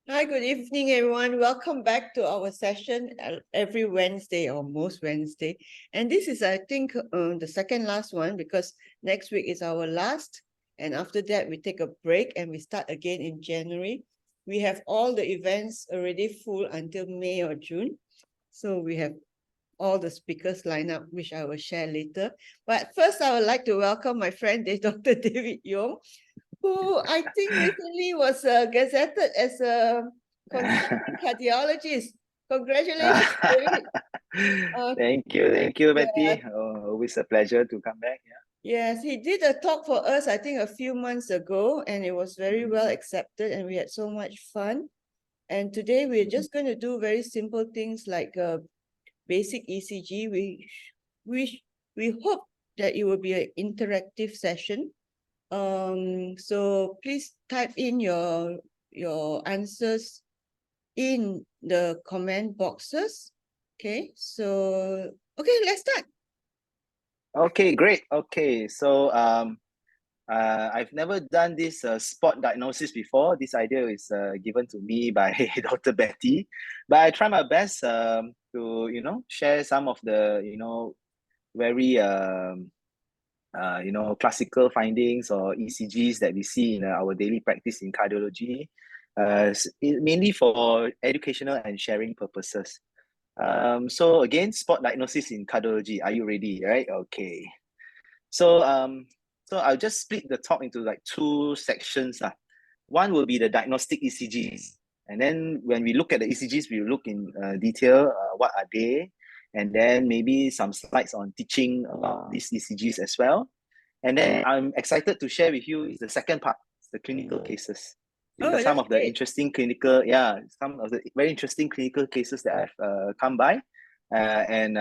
Hi, good evening, everyone. Welcome back to our session every Wednesday or most Wednesday. And this is, I think, the second last one because next week is our last. And after that, we take a break and we start again in January. We have all the events already full until May or June. So we have all the speakers lined up, which I will share later. But first, I would like to welcome my friend, Dr. David Yong, who I think recently was gazetted as a consulting cardiologist. Congratulations, David. Thank you, Yeah. Betty. Always a pleasure to come back. Yes, he did a talk for us, I think, a few months ago, and it was very well accepted, and we had so much fun. And today we're just going to do very simple things like basic ECG. We we hope that it will be an interactive session. So please type in your answers in the comment boxes. Okay, so let's start. Okay, great. Okay, so I've never done this spot diagnosis before. This idea is given to me by Dr. Betty, but I try my best to share some of the very classical findings or ECGs that we see in our daily practice in cardiology, mainly for educational and sharing purposes. So again, spot diagnosis in cardiology. Are you ready? Right? Okay. So so I'll just split the talk into like two sections. One will be the diagnostic ECGs. And then when we look at the ECGs, we look in detail, what are they? And then maybe some slides on teaching about these ECGs as well. And then I'm excited to share with you is the second part, the clinical cases. Oh, Some that's of the great. interesting some of the very interesting clinical cases that I've come by, and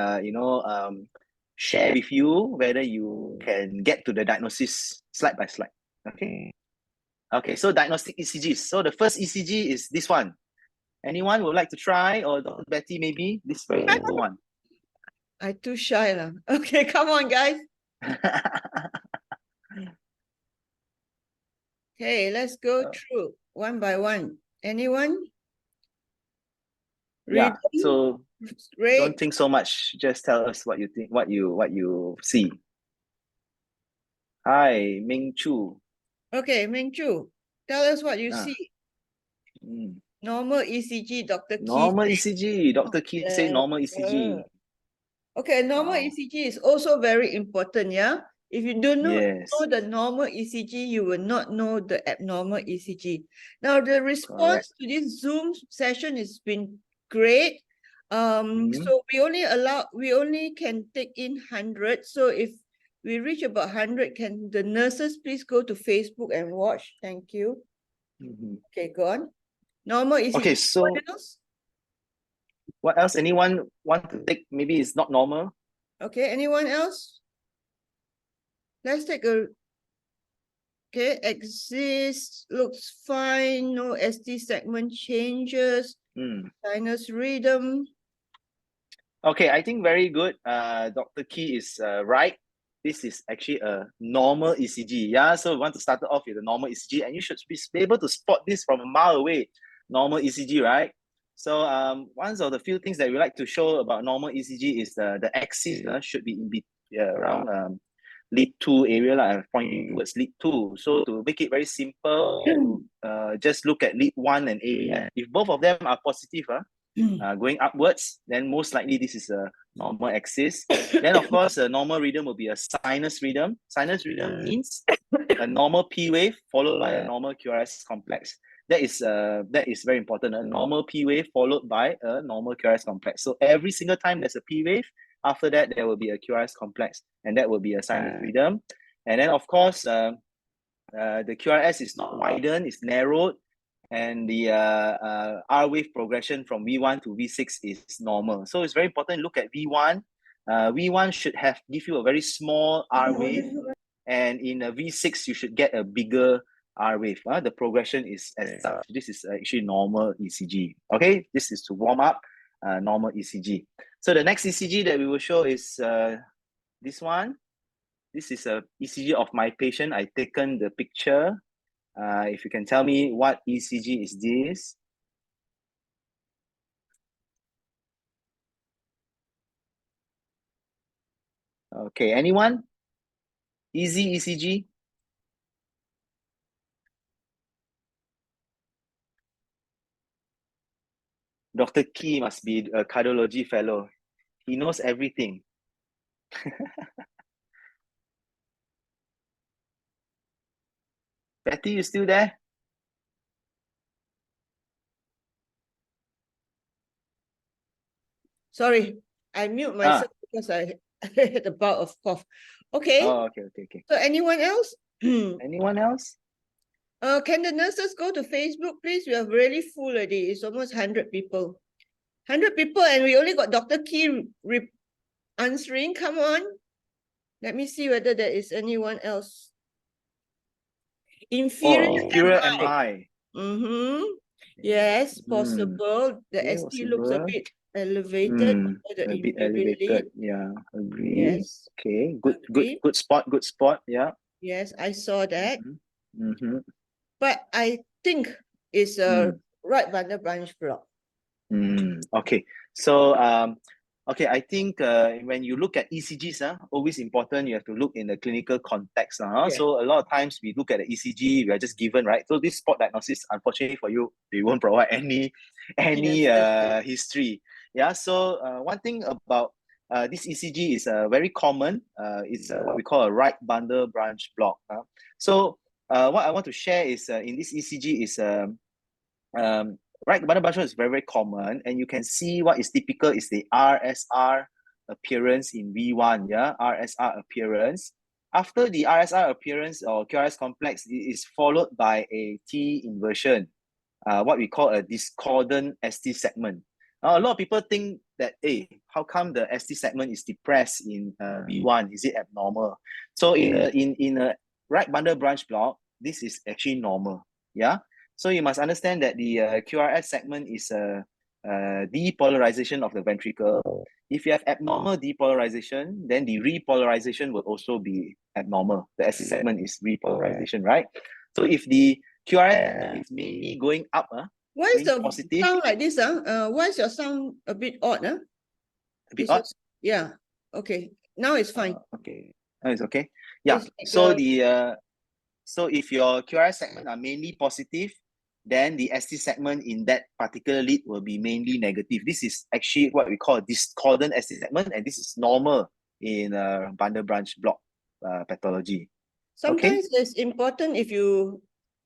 share with you whether you can get to the diagnosis slide by slide. Okay. Okay. So diagnostic ECGs. So the first ECG is this one. Anyone would like to try, or Dr. Betty maybe this very simple one. I'm too shy lah. Okay, come on, guys. Okay, let's go through one by one. Anyone? Yeah. Reading? So Great. don't think so much. Just tell us what you think, what you see. Hi, Ming Chu. Okay, Ming Chu, tell us what you Ah, see. mm. Normal ECG, Dr. Key. Normal ECG. Dr. Key say normal ECG. Okay, normal Wow. ECG is also very important, yeah? If you do not know Yes. the normal ECG, you will not know the abnormal ECG. Now, the Correct. response to this Zoom session has been great. Mm-hmm. So we only can take in 100. So if we reach about 100, can the nurses please go to Facebook and watch? Thank you. Mm-hmm. Okay, go on. Normal ECG. Okay, What so else? what else? Anyone want to take? Maybe it's not normal. Okay, anyone else? Let's take a Okay, exists, looks fine, no ST segment changes, sinus rhythm. Okay, I think very good. Dr. Key is right. This is actually a normal ECG. Yeah, so we want to start off with a normal ECG, and you should be able to spot this from a mile away. Normal ECG, right? So one of the few things that we like to show about normal ECG is the axis should be around lead 2 area, like pointing towards lead 2. So to make it very simple, just look at lead 1 and A. If both of them are positive, going upwards, then most likely this is a normal axis. Then of course, a normal rhythm will be a sinus rhythm. Sinus rhythm means a normal P wave followed by a normal QRS complex. That is very important. A normal P wave followed by a normal QRS complex. So every single time there's a P wave, after that there will be a QRS complex, and that will be a sinus rhythm. And then of course, the QRS is not widened, it's narrowed, and the R wave progression from V1 to V6 is normal. So it's very important to look at V1. V1 should give you a very small R wave, and in a V6 you should get a bigger R wave. The progression is as such. This is actually normal ECG. Okay, this is to warm up normal ECG. So the next ECG that we will show is this one. This is a ECG of my patient. I taken the picture. If you can tell me what ECG is this? Okay, anyone? Easy ECG? Dr. Key must be a cardiology fellow. He knows everything. Betty, you still there? Sorry, I mute myself because I had a bout of cough. Okay, Oh, okay. so anyone else? Anyone else? Can the nurses go to Facebook, please? We are really full already. It's almost 100 people. 100 people, and we only got Dr. Key answering. Come on. Let me see whether there is anyone else. Inferior Inferior MI. MI. Yes, possible. The Okay, ST looks a possible. bit elevated. The A bit inferior elevated. lead. Yeah, agree. Yes. Okay, Agree. good spot. Yeah. Yes, I saw that. Mm-hmm. But I think it's a right bundle branch block. Okay. So okay, I think when you look at ECGs, always important you have to look in the clinical context. Yeah. So a lot of times we look at the ECG, we are just given, right? So this spot diagnosis, unfortunately for you, they won't provide any Yes. history. Yeah. So one thing about this ECG is very common. It's what we call a right bundle branch block. So what I want to share is in this ECG is right bundle branch block is very common, and you can see what is typical is the RSR appearance in V1. Yeah, RSR appearance. After the RSR appearance or QRS complex, it is followed by a T inversion, what we call a discordant ST segment. A lot of people think that, hey, how come the ST segment is depressed in V1? Is it abnormal? So in a right bundle branch block, this is actually normal. Yeah. So you must understand that the QRS segment is a depolarization of the ventricle. If you have abnormal depolarization, then the repolarization will also be abnormal. The ST segment is repolarization, right? So if the QRS is mainly going up, Why is the positive, sound like this? Why is your sound a bit odd? a bit odd. Yeah. Okay. Now it's fine. Okay. Oh, it's okay. Yeah. Like So so if your QRS segment are mainly positive, then the ST segment in that particular lead will be mainly negative. This is actually what we call a discordant ST segment, and this is normal in bundle branch block pathology. Sometimes it's important if you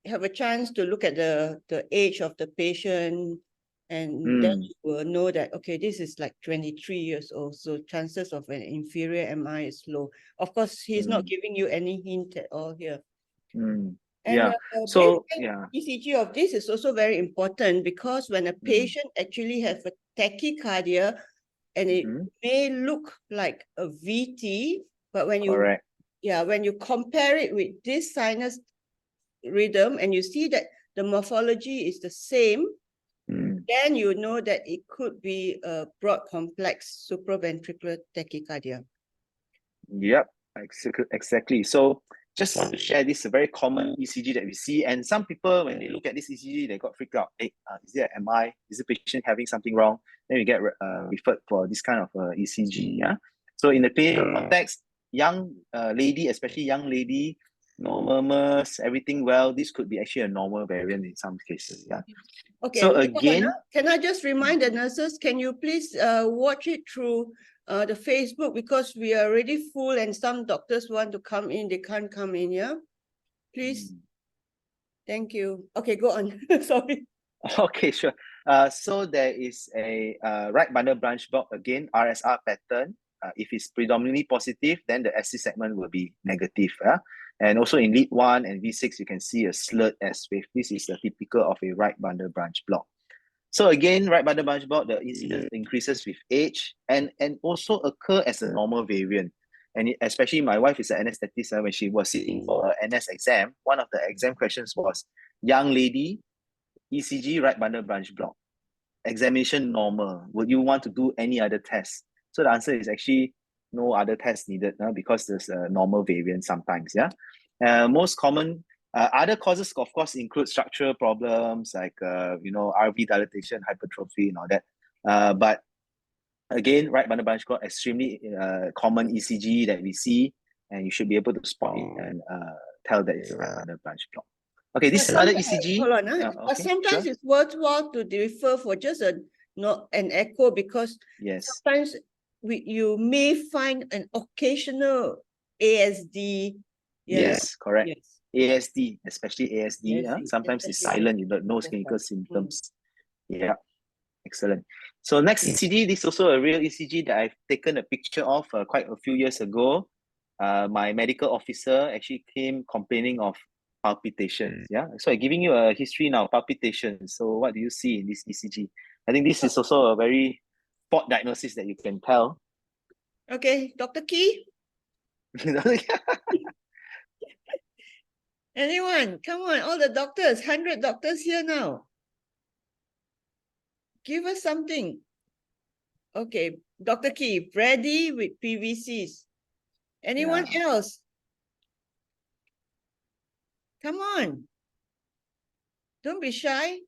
have a chance to look at the age of the patient, and then you will know that, okay, this is like 23 years old, so chances of an inferior MI is low. Of course, he's not giving you any hint at all here. And yeah. So ECG of this is also very important, because when a patient actually has a tachycardia, and it may look like a VT, but when you compare it with this sinus rhythm and you see that the morphology is the same, then you know that it could be a broad complex supraventricular tachycardia. Yep, exactly. So just want to share this a very common ECG that we see, and some people when they look at this ECG, they got freaked out. Hey, is there an MI? Is the patient having something wrong? Then we get referred for this kind of ECG. Yeah. So in the patient context, young lady, especially young lady, no murmurs, everything well. This could be actually a normal variant in some cases. Yeah. Okay. So again, can I just remind the nurses? Can you please watch it through the Facebook, because we are already full and some doctors want to come in, they can't come in. Yeah, please. Thank you. Okay, go on. Sorry. Okay, sure. So there is a right bundle branch block again, RSR pattern. If it's predominantly positive, then the SC segment will be negative. And also in lead 1 and V6, you can see a slurred S wave. This is a typical of a right bundle branch block. So again, right bundle branch block, the incidence increases with age and also occur as a normal variant. And especially my wife is an anesthetist. When she was sitting for her NS exam, one of the exam questions was, young lady, ECG right bundle branch block, examination normal, would you want to do any other tests? So the answer is actually no other tests needed, because there's a normal variant sometimes. Most common other causes, of course, include structural problems like RV dilatation, hypertrophy, and all that. But Again, right bundle branch cord, extremely common ECG that we see, and you should be able to spot it and tell that it's right bundle branch block. Okay, this But other sometimes, ECG. hold on, but Okay, sometimes sure. it's worthwhile to refer for just an echo, because Yes. sometimes you may find an occasional ASD. Yes, correct. Yes. ASD, especially ASD, ASD, sometimes it's especially silent, you don't know that's clinical right. symptoms. Yeah, excellent. So next ECG, this is also a real ECG that I've taken a picture of quite a few years ago. My medical officer actually came complaining of palpitations. Yeah, so I'm giving you a history now, palpitations. So what do you see in this ECG? I think this is also a very spot diagnosis that you can tell. Okay, Dr. Key, anyone? Come on, all the doctors, 100 doctors here now. Give us something. Okay, Dr. Key, Brady with PVCs. Anyone else? Come on. Don't be shy.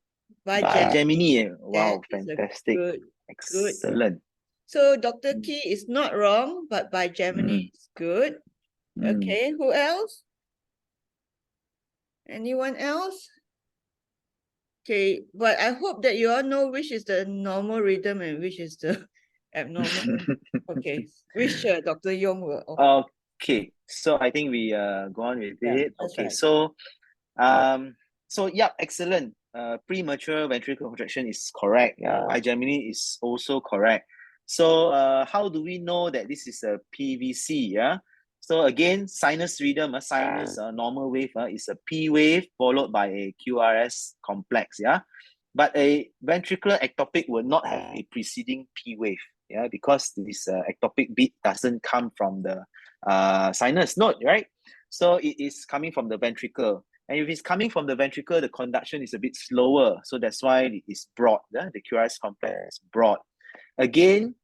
Gemini. Wow, That is a fantastic. good. Excellent. So Dr. Key is not wrong, but by Gemini is good. Okay, who else? Anyone else? Okay, but I hope that you all know which is the normal rhythm and which is the abnormal. Okay, which Dr. Yong will. Okay, so I think we go on with it. Okay, right. so yeah, excellent. Premature ventricular contraction is correct. Yeah, Gemini is also correct. So how do we know that this is a PVC? Yeah. So again, sinus rhythm, sinus normal wave is a P wave followed by a QRS complex. Yeah. But a ventricular ectopic will not have a preceding P wave. Yeah, because this ectopic beat doesn't come from the sinus node, right? So it is coming from the ventricle. And if it's coming from the ventricle, the conduction is a bit slower. So that's why it is broad. Yeah? The QRS complex is broad. Again,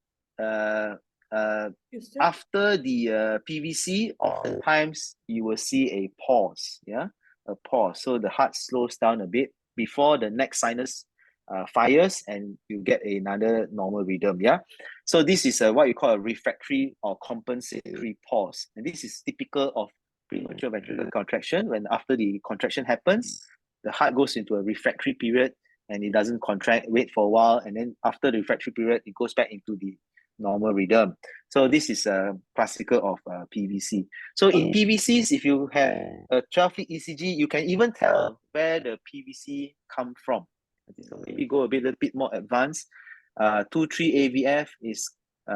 after the PVC, oftentimes you will see a pause. Yeah, a pause. So the heart slows down a bit before the next sinus fires, and you get another normal rhythm. Yeah. So this is what you call a refractory or compensatory pause, and this is typical of premature ventricular contraction. When after the contraction happens, the heart goes into a refractory period and it doesn't contract, wait for a while, and then after the refractory period, it goes back into the normal rhythm. So this is a classical of PVC. So in PVCs, if you have a 12-lead ECG, you can even tell where the PVC come from. So maybe go a little bit more advanced. 2-3 AVF is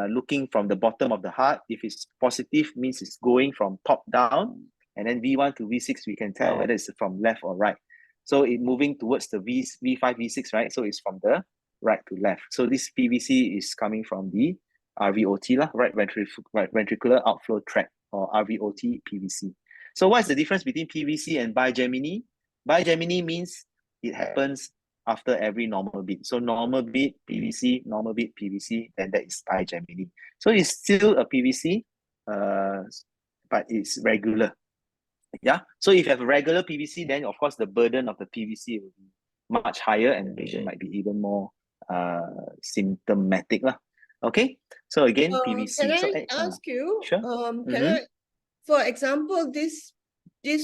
looking from the bottom of the heart. If it's positive, means it's going from top down. And then V1 to V6, we can tell whether it's from left or right. So it moving towards the V5, V6, right? So it's from the right to left. So this PVC is coming from the RVOT, right ventricular outflow tract, or RVOT PVC. So what's the difference between PVC and bigemini? Bigemini means it happens after every normal beat. So normal beat, PVC, normal beat, PVC, then that is bigemini. So it's still a PVC, but it's regular. Yeah. So if you have a regular PVC, then of course the burden of the PVC will be much higher and the patient might be even more symptomatic. Okay. So again, PVC. Can So I ask you? sure. For example, this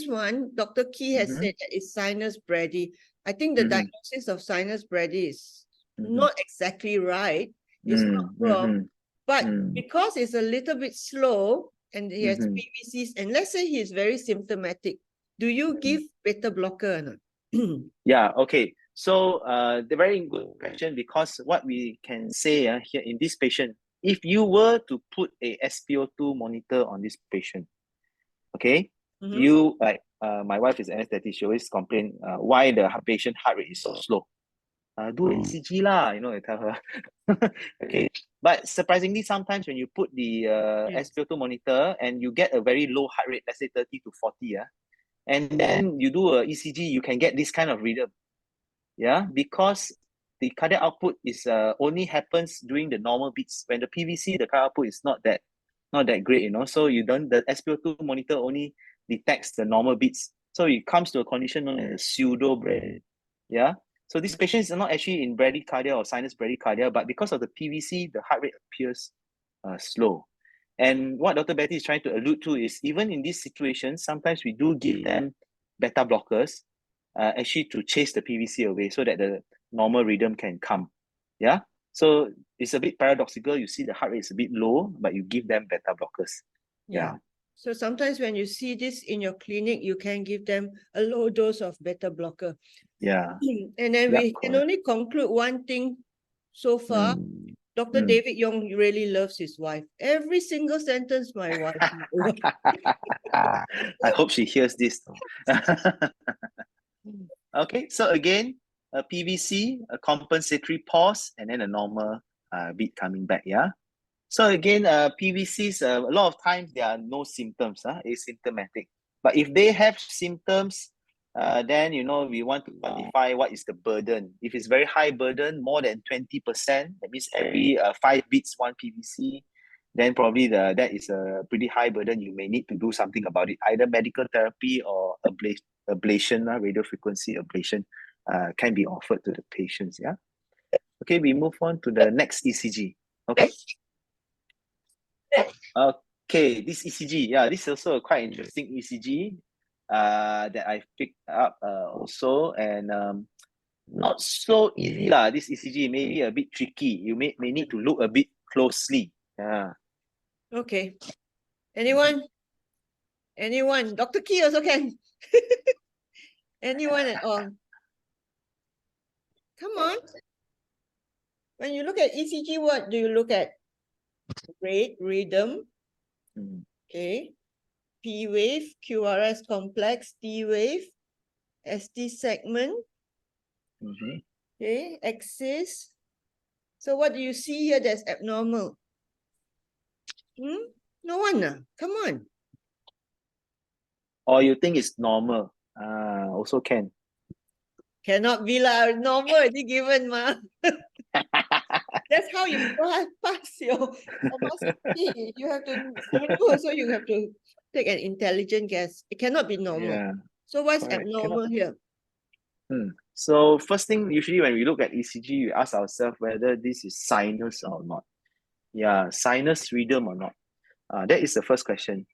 one, Dr. Key has said that it's sinus brady. I think the diagnosis of sinus brady is not exactly right. It's not wrong. But because it's a little bit slow and he has PVCs, and let's say he's very symptomatic, do you give beta blocker or not? Yeah, okay. So the very good question, because what we can say here in this patient, if you were to put a SpO2 monitor on this patient, okay, you like my wife is anesthetic, she always complain why the patient heart rate is so slow. Do ECG lah, I tell her. Okay, but surprisingly, sometimes when you put the SpO2 monitor and you get a very low heart rate, let's say 30 to 40, and then you do a ECG, you can get this kind of rhythm. Yeah, because the cardiac output is only happens during the normal beats. When the PVC, the cardiac output is not that great, So you don't, the SpO2 monitor only detects the normal beats. So it comes to a condition known as pseudo bradycardia. Yeah. So this patient is not actually in bradycardia or sinus bradycardia, but because of the PVC, the heart rate appears slow. And what Dr. Betty is trying to allude to is even in these situations, sometimes we do give them beta blockers actually to chase the PVC away so that the normal rhythm can come. Yeah. So it's a bit paradoxical. You see the heart rate is a bit low, but you give them beta blockers. Yeah. So sometimes when you see this in your clinic, you can give them a low dose of beta blocker. Yeah. And then Yeah, we can correct. only conclude one thing so far. Dr. David Yong really loves his wife. Every single sentence, my wife. I hope she hears this. Okay, so again, a PVC, a compensatory pause, and then a normal beat coming back, yeah? So again, PVCs, a lot of times there are no symptoms, asymptomatic. But if they have symptoms, then, we want to quantify what is the burden. If it's very high burden, more than 20%, that means every 5 beats, 1 PVC, then probably that is a pretty high burden. You may need to do something about it. Either medical therapy or ablation, radio frequency ablation can be offered to the patients, yeah? Okay, we move on to the next ECG, okay? Okay, this ECG, yeah, this is also a quite interesting ECG that I picked up also, and not so easy lah. This ECG may be a bit tricky. You may need to look a bit closely. Yeah. Okay. Anyone? Dr. Key also can. Anyone at all? Come on. When you look at ECG, what do you look at? Rate, rhythm. Okay. P wave, QRS complex, T wave, ST segment. Okay, axis. So what do you see here that's abnormal? No one. Come on. Or you think it's normal? Also can. Cannot be lah. Normal already given, ma. That's how you pass your master. You have to know, so you have to take an intelligent guess. It cannot be normal. Yeah. So what's Correct. abnormal here? So first thing, usually when we look at ECG, we ask ourselves whether this is sinus or not. Yeah, sinus rhythm or not. That is the first question.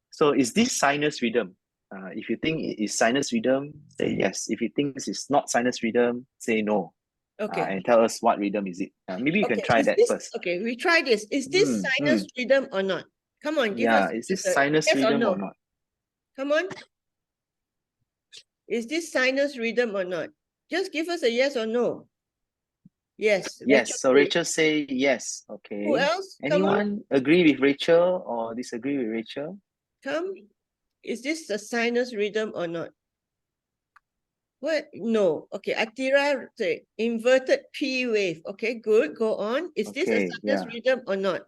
So is this sinus rhythm? If you think it is sinus rhythm, say yes. If you think this is not sinus rhythm, say no. Okay. And tell us what rhythm is it. Maybe you can try that first. Okay, we try this. Is this sinus rhythm or not? Come on, give us. Is this sinus yes rhythm or, no? or not? Come on. Is this sinus rhythm or not? Just give us a yes or no. Yes. Yes. So Rachel say yes. Okay. Who else? Anyone agree with Rachel or disagree with Rachel? Come. Is this a sinus rhythm or not? What? No. Okay. Atira say inverted P wave. Okay, good. Go on. Is this a sinus rhythm or not?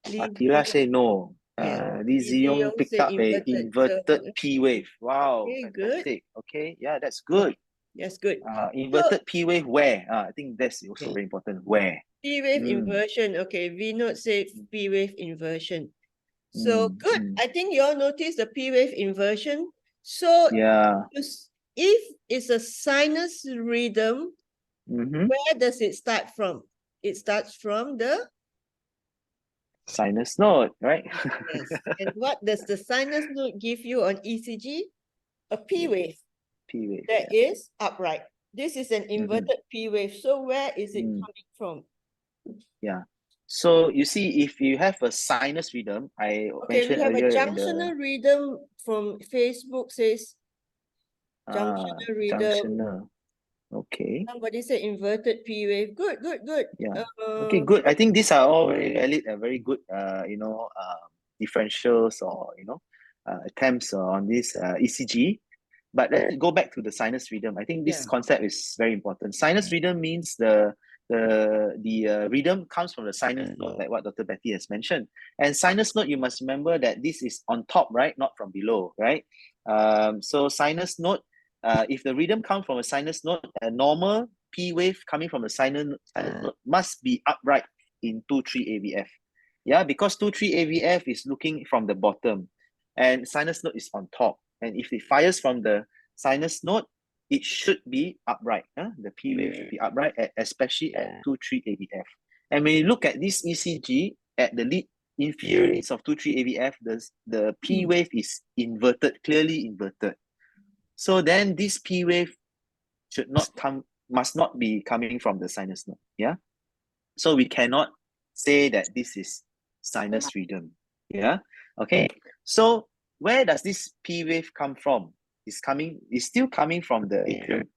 Atira say no. Li Ziyong picked up a inverted P wave. Wow. Okay, fantastic. good. Okay. Yeah, that's good. Yes, good. Inverted P wave where? I think that's also very important. Where? P wave inversion. Okay. V note say P wave inversion. So good. I think you all noticed the P wave inversion. So yeah, if it's a sinus rhythm, where does it start from? It starts from the sinus node, right? yes. And what does the sinus node give you on ECG? A P wave. P wave. That is upright. This is an inverted P wave. So where is it coming from? Yeah. So you see, if you have a sinus rhythm, I mentioned earlier. We have a junctional rhythm from Facebook says junctional rhythm. Junctional. Okay. Somebody said inverted P wave. Good, good, good. Yeah. Okay, good. I think these are all very valid, very good, differentials or, attempts on this ECG. But let's go back to the sinus rhythm. I think this concept is very important. Sinus rhythm means the rhythm comes from the sinus node, like what Dr. Betty has mentioned. And sinus node, you must remember that this is on top, right? Not from below, right? So sinus node, if the rhythm comes from a sinus node, a normal P wave coming from the sinus node must be upright in 2-3 AVF. Yeah, because 2-3 AVF is looking from the bottom and sinus node is on top. And if it fires from the sinus node, it should be upright. The P wave should be upright, especially at 2-3 AVF. And when you look at this ECG at the lead inferior leads of 2-3 AVF, the P wave is inverted, clearly inverted. So then this P wave must not be coming from the sinus node. Yeah. So we cannot say that this is sinus rhythm. Yeah. Okay. So where does this P wave come from? It's still coming from the atrium,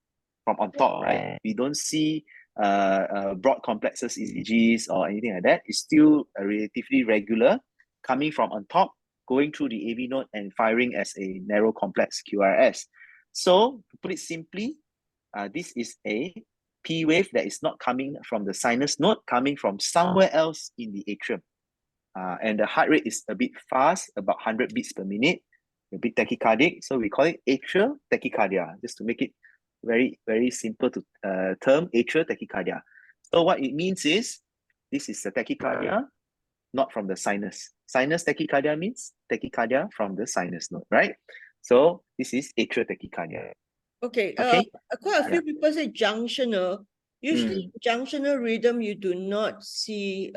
from on top, right? We don't see broad complexes ECGs or anything like that. It's still relatively regular, coming from on top, going through the AV node and firing as a narrow complex QRS. So to put it simply, this is a P wave that is not coming from the sinus node, coming from somewhere else in the atrium. And the heart rate is a bit fast, about 100 beats per minute, a bit tachycardic. So we call it atrial tachycardia, just to make it very, very simple to term, atrial tachycardia. So what it means is, this is a tachycardia, not from the sinus. Sinus tachycardia means tachycardia from the sinus node, right? So this is atrial tachycardia. Okay. Okay. Quite a few people say junctional. Usually, junctional rhythm, you do not see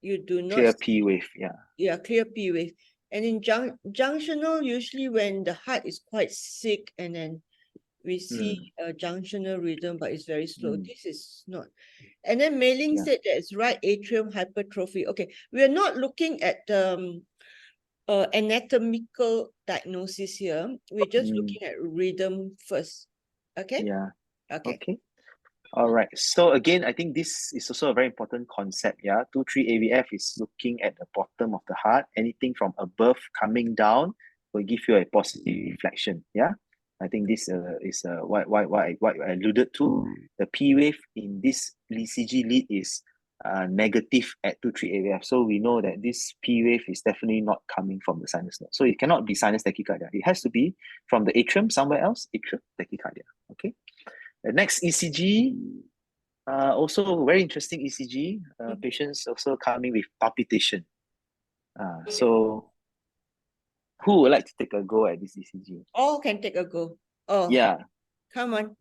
clear P wave. Yeah. Yeah, clear P wave. And in junctional, usually when the heart is quite sick, and then we see a junctional rhythm, but it's very slow. This is not. And then Mei Ling said that it's right atrium hypertrophy. Okay, we are not looking at anatomical diagnosis here. We're just looking at rhythm first. Okay? Yeah. Okay. Okay. All right. So again, I think this is also a very important concept. Yeah. 2-3 AVF is looking at the bottom of the heart. Anything from above coming down will give you a positive reflection. Yeah. I think this is what I alluded to. The P wave in this ECG lead is negative at 2-3 AVF. So we know that this P wave is definitely not coming from the sinus node. So it cannot be sinus tachycardia. It has to be from the atrium somewhere else, atrial tachycardia. Okay. The next ECG, also very interesting ECG. Patients also coming with palpitation. So who would like to take a go at this ECG? All can take a go. Oh, Yeah. come on.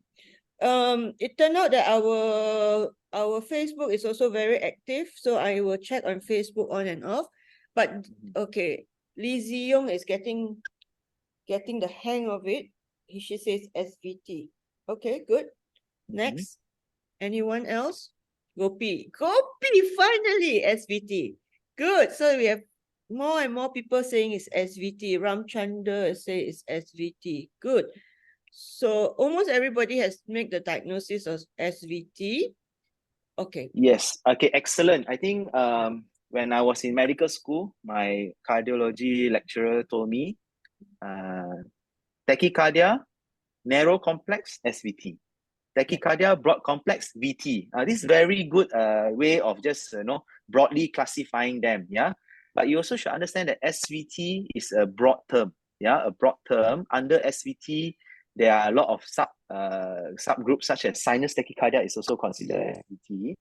It turned out that our Facebook is also very active, so I will check on Facebook on and off. But okay, Lee Ziyong is getting the hang of it. She says SVT. Okay, good. Next, anyone else? Gopi, finally SVT. Good. So we have more and more people saying it's SVT. Ramchandra say it's SVT. Good. So almost everybody has made the diagnosis of SVT. Okay. Yes. Okay, excellent. I think when I was in medical school, my cardiology lecturer told me tachycardia, narrow complex, SVT. Tachycardia, broad complex, VT. This is very good way of just broadly classifying them. Yeah. But you also should understand that SVT is a broad term. Yeah, a broad term. Under SVT, there are a lot of subgroups such as sinus tachycardia is also considered SVT.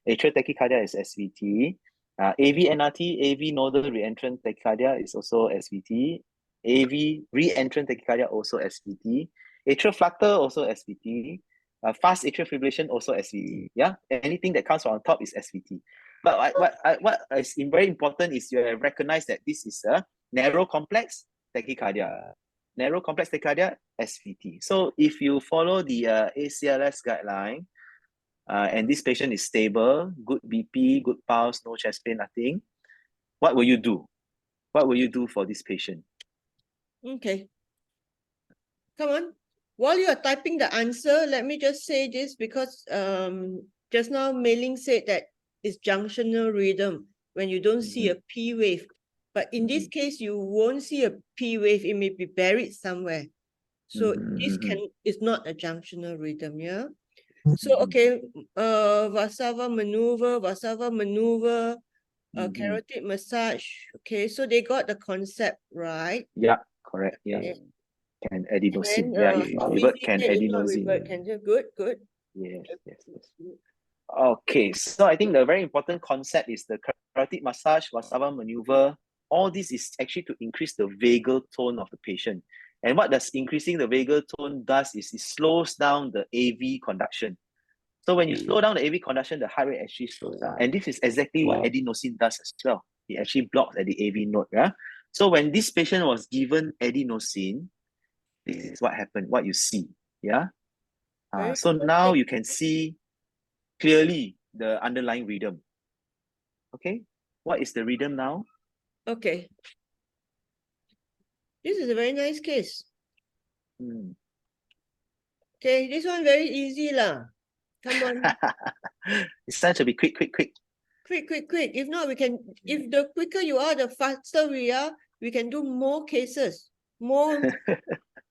Atrial tachycardia is SVT. AV-NRT, AV nodal reentrant tachycardia is also SVT. AV reentrant tachycardia also SVT. Atrial flutter also SVT. Fast atrial fibrillation also SVT. Yeah, anything that comes on top is SVT. But what is very important is you recognize that this is a narrow complex tachycardia. Narrow complex tachycardia, SVT. So if you follow the ACLS guideline, and this patient is stable, good BP, good pulse, no chest pain, nothing, what will you do? What will you do for this patient? Okay. Come on. While you are typing the answer, let me just say this, because just now Mei Ling said that it's junctional rhythm when you don't see a P wave. But in this case, you won't see a P wave. It may be buried somewhere. So this is not a junctional rhythm, yeah? So, okay, Vasava maneuver, carotid massage. Okay, so they got the concept right. Yeah, correct. Yeah. Can adenosine. Yeah, if you revert, can adenosine. Good. Yes. Okay, so I think the very important concept is the carotid massage, Vasava maneuver. All this is actually to increase the vagal tone of the patient. And what does increasing the vagal tone does is it slows down the AV conduction. So when you slow down the AV conduction, the heart rate actually slows down. And this is exactly what adenosine does as well. It actually blocks at the AV node. Yeah. So when this patient was given adenosine, this is what happened, what you see. Yeah. Very So now you can see clearly the underlying rhythm. Okay. What is the rhythm now? Okay. This is a very nice case. Okay, this one very easy lah. Come on. It's time to be quick. Quick. If not, if the quicker you are, the faster we are, we can do more cases. More,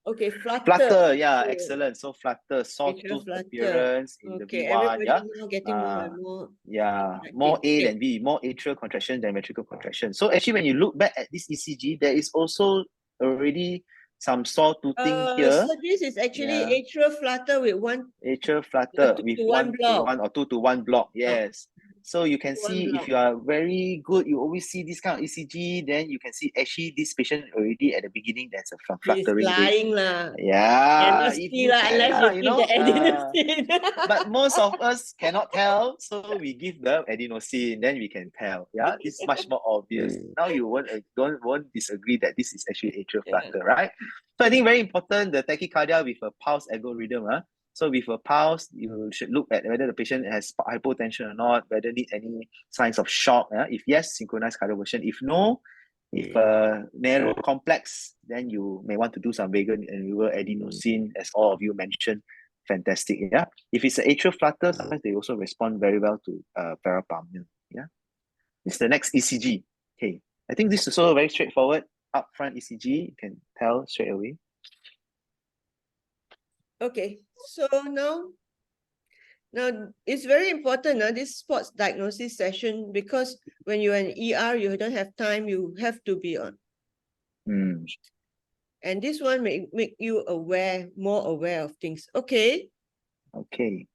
okay, flutter. Flutter, yeah, excellent. So flutter, Atrial sawtooth flutter. appearance in the Okay, V1, everybody yeah. now getting more and more. Yeah, more A Okay. than V, more atrial contraction than ventricular contraction. So actually, when you look back at this ECG, there is also already some sawtoothing here. So this is actually atrial flutter with one atrial flutter with 1 1 block. to 1 or 2 to 1 block. Yes. So you can see if you are very good, you always see this kind of ECG, then you can see actually this patient already at the beginning, there's a fluttering. He's lying lah. Yeah. Cannot see lah unless you give the adenosine. But most of us cannot tell, so we give the adenosine, then we can tell. Yeah, it's much more obvious. Now you won't disagree that this is actually atrial flutter, right? So I think very important, the tachycardia with a pulse ergo rhythm. So with a pulse, you should look at whether the patient has hypotension or not, whether need any signs of shock. If yes, synchronized cardioversion. If no, if narrow complex, then you may want to do some vagal and neural adenosine, as all of you mentioned. Fantastic. Yeah. If it's an atrial flutter, sometimes they also respond very well to parapulmonary. Yeah. This is the next ECG. Okay. I think this is also very straightforward. Upfront ECG, you can tell straight away. Okay, so now it's very important this sports diagnosis session, because when you're in ER, you don't have time, you have to be on. And this one make you more aware of things. Okay. Okay.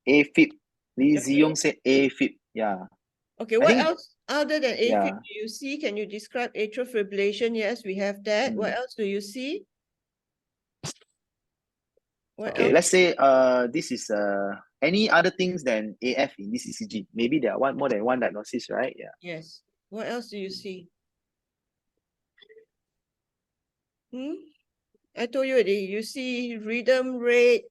AFib. Lee Ziyong said AFib. Yeah. Okay, what else other than AFib do you see? Can you describe atrial fibrillation? Yes, we have that. What else do you see? Okay, let's say this is any other things than AF in this ECG. Maybe there are more than one diagnosis, right? Yeah. Yes. What else do you see? I told you already. You see rhythm rate,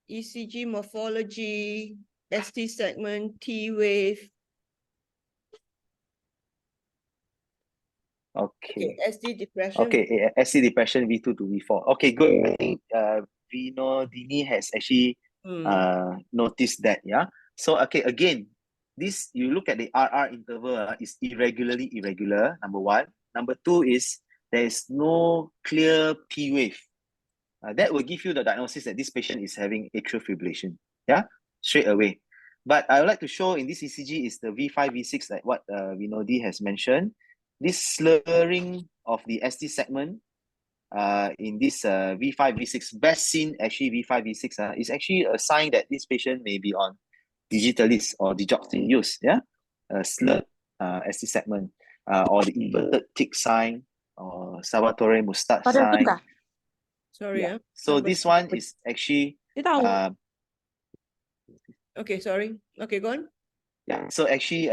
ECG morphology, ST segment, T wave. Okay. ST depression. Okay, ST depression V2 to V4. Okay, good. I think Vinodini has actually noticed that. Yeah. So okay, again, this you look at the RR interval is irregular. Number one. Number two is there is no clear P wave. That will give you the diagnosis that this patient is having atrial fibrillation. Yeah, straight away. But I would like to show in this ECG is the V5, V6, like what Vinodi has mentioned. This slurring of the ST segment in this V5, V6, best seen actually V5, V6 is actually a sign that this patient may be on digitalis or digoxin use. Yeah, slurred ST segment or the inverted tick sign or Salvatore mustache sign. Sorry. Yeah. So this one is actually okay, sorry. Okay, go on. Yeah. So actually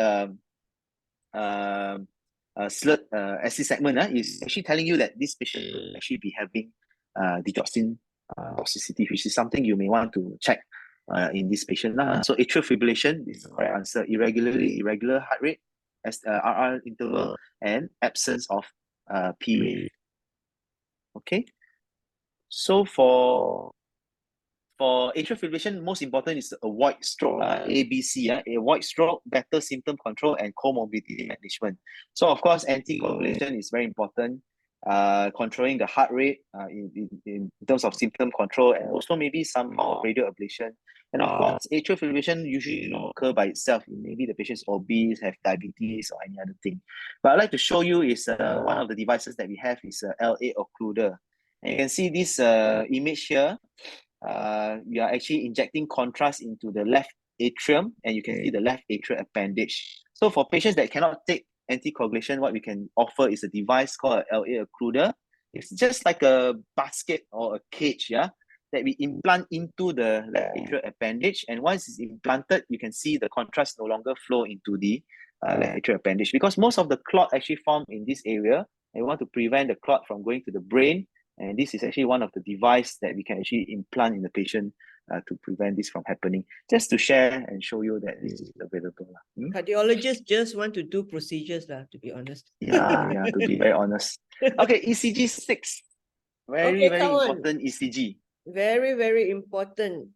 slurred ST segment is actually telling you that this patient will actually be having digoxin toxicity, which is something you may want to check in this patient. So atrial fibrillation is the correct answer. Irregular heart rate, RR interval, and absence of P wave. Okay. So for atrial fibrillation, most important is to avoid stroke, ABC. Avoid stroke, better symptom control, and comorbidity management. So of course, anticoagulation is very important. Controlling the heart rate in terms of symptom control, and also maybe some radio ablation. And of course, atrial fibrillation usually occur by itself. Maybe the patient is obese, have diabetes, or any other thing. But I'd like to show you is one of the devices that we have is a LA occluder. And you can see this image here. We are actually injecting contrast into the left atrium, and you can see the left atrial appendage. So for patients that cannot take anticoagulation, what we can offer is a device called a LA occluder. It's just like a basket or a cage, yeah, that we implant into the left atrial appendage. And once it's implanted, you can see the contrast no longer flow into the left atrial appendage, because most of the clot actually form in this area. And we want to prevent the clot from going to the brain. And this is actually one of the devices that we can actually implant in the patient to prevent this from happening. Just to share and show you that this is available. Cardiologists just want to do procedures, to be honest. Yeah, to be very honest. Okay, ECG 6. Very, Okay, very come on. important ECG. Very, very important.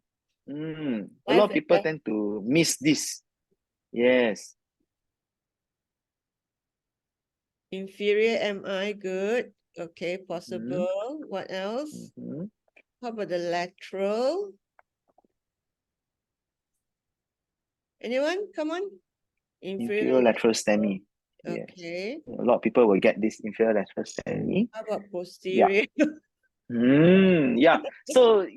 A Life lot of and people death. tend to miss this. Yes. Inferior MI, good. Okay, possible. What else? How about the lateral? Anyone? Come on. Inferior lateral STEMI. Yes. Okay. A lot of people will get this inferior lateral STEMI. How about posterior? Yeah. So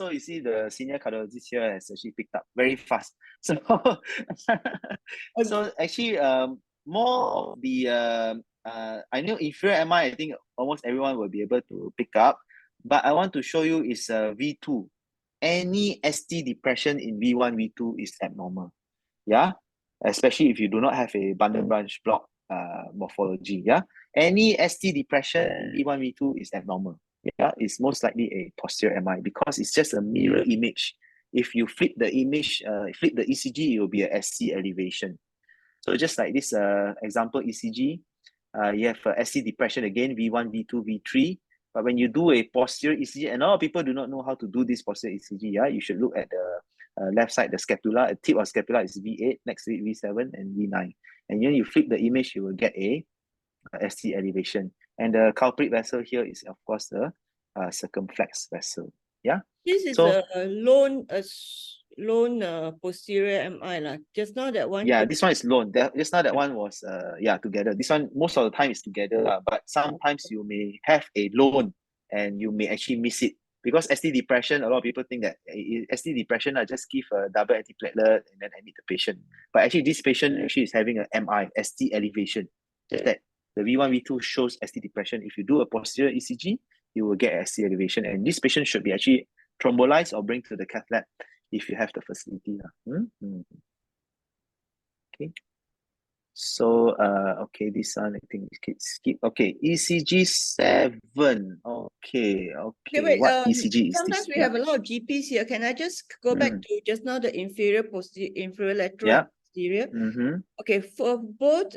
you see the senior cardiologist here has actually picked up very fast. So so actually more of the I know inferior MI, I think almost everyone will be able to pick up, but I want to show you is V2. Any ST depression in V1, V2 is abnormal. Yeah, especially if you do not have a bundle branch block morphology. Yeah, any ST depression V1, V2 is abnormal. Yeah, it's most likely a posterior MI because it's just a mirror image. If you flip the image, flip the ECG, it will be a SC elevation. So just like this example ECG, you have SC depression again, V1, V2, V3. But when you do a posterior ECG, and a lot of people do not know how to do this posterior ECG, yeah, you should look at the left side, the scapula, the tip of scapula is V8, next to it V7 and V9. And then you flip the image, you will get a ST elevation. And the culprit vessel here is, of course, the circumflex vessel. Yeah. This is So, a lone posterior MI lah. Just now that one. yeah, this one is lone. Just now that one was together. This one most of the time is together, but sometimes you may have a lone and you may actually miss it. Because ST depression, a lot of people think that ST depression, just give a double antiplatelet and then admit the patient. But actually, this patient actually is having an MI, ST elevation. Just that the V1, V2 shows ST depression. If you do a posterior ECG, you will get ST elevation. And this patient should be actually thrombolized or bring to the cath lab if you have the facility. Okay. So, okay, this one, I think we can skip. Okay, ECG 7. Okay. Wait, What ECG is sometimes this? we have a lot of GPs here. Can I just go back to just now the inferior lateral posterior? Okay, for both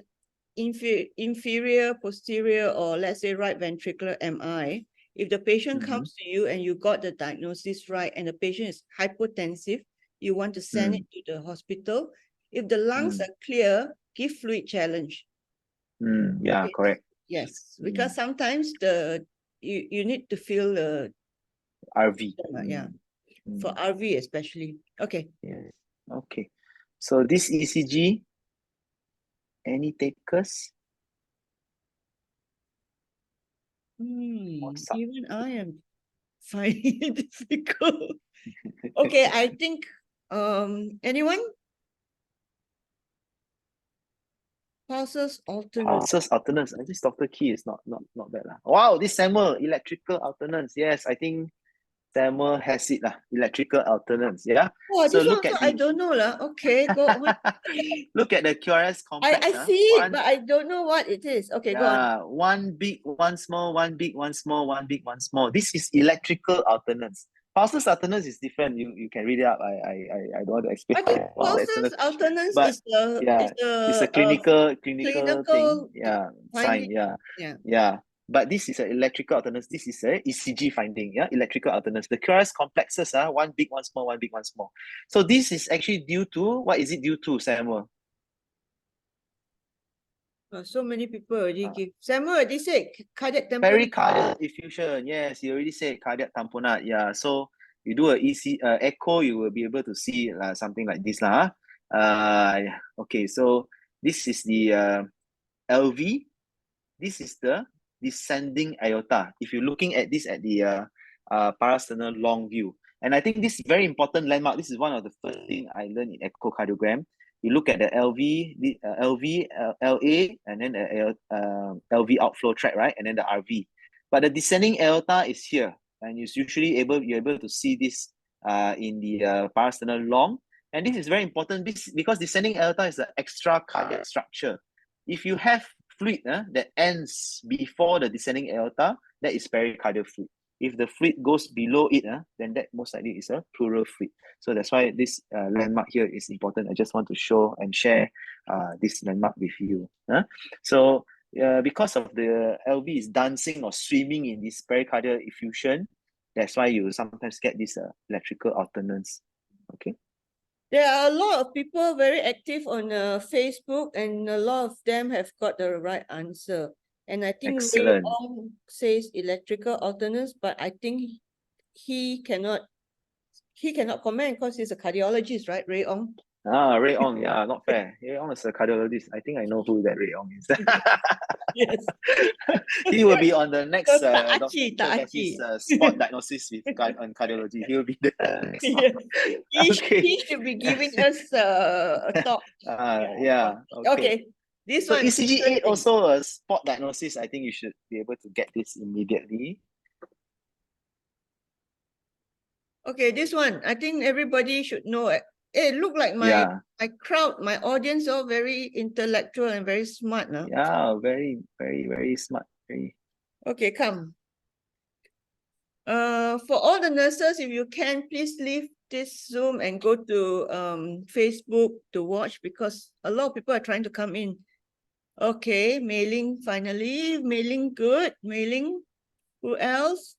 inferior posterior, or let's say right ventricular MI, if the patient comes to you and you got the diagnosis right and the patient is hypotensive, you want to send it to the hospital. If the lungs are clear, give fluid challenge. Yeah, Okay. correct. Yes, because sometimes you need to feel the RV. For RV especially. Okay. Yeah. Okay. So this ECG, any takers? Even I am finding it difficult. Okay, I think anyone? Pulses alternate. Pulses alternance. I think Dr. Key is not bad. Wow, this Samuel, electrical alternance. Yes, I think Samuel has it. Electrical alternance. Yeah. Oh, So this look one at I don't know. Okay, go on. Look at the QRS complex. I see it, but I don't know what it is. Okay, go on. One big, one small, one big, one small, one big, one small. This is electrical alternance. Pulses alternance is different. You can read it up. I don't want to explain. I think pulses alternance is it's a clinical thing. Yeah, finding. sign. Yeah. But this is an electrical alternance. This is a ECG finding. Yeah, electrical alternance. The QRS complexes are one big, one small, one big, one small. So this is actually due to, what is it due to, Samuel? So many people already give. Samuel already said cardiac tamponade. Pericardial effusion. Yes, you already said cardiac tamponade. Yeah, so you do a echo, you will be able to see something like this. Okay, so this is the LV. This is the descending aorta. If you're looking at this at the parasternal long view. And I think this is very important landmark. This is one of the first things I learned in echocardiogram. You look at the LV, LA, and then the LV outflow tract, right? And then the RV. But the descending aorta is here, and you're able to see this in the parasternal long. And this is very important because descending aorta is the extra cardiac structure. If you have fluid that ends before the descending aorta, that is pericardial fluid. If the fluid goes below it, then that most likely is a pleural fluid. So that's why this landmark here is important. I just want to show and share this landmark with you. So because of the LV is dancing or swimming in this pericardial effusion, that's why you sometimes get this electrical alternance. Okay. There are a lot of people very active on Facebook, and a lot of them have got the right answer. And I think Ray Excellent. Ong says electrical alternance, but I think he cannot comment because he's a cardiologist, right, Ray Ong? Ray Ong, yeah, not fair. Ray Ong is a cardiologist. I think I know who that Ray Ong is. Yes. He will be on the next So Tak Dr. Aci, Tak Kathy's Aci. spot diagnosis with on cardiology. He will be the next Yes. one. Okay. He should be giving us a talk. Yeah. Okay. This So one. ECG 8 interesting. also a spot diagnosis. I think you should be able to get this immediately. Okay, this one, I think everybody should know it. It look like my crowd, my audience, all very intellectual and very smart now. Yeah, very, very, very smart. Very. Okay, come. For all the nurses, if you can, please leave this Zoom and go to Facebook to watch, because a lot of people are trying to come in. Okay, mailing finally. Mailing good. Mailing. Who else?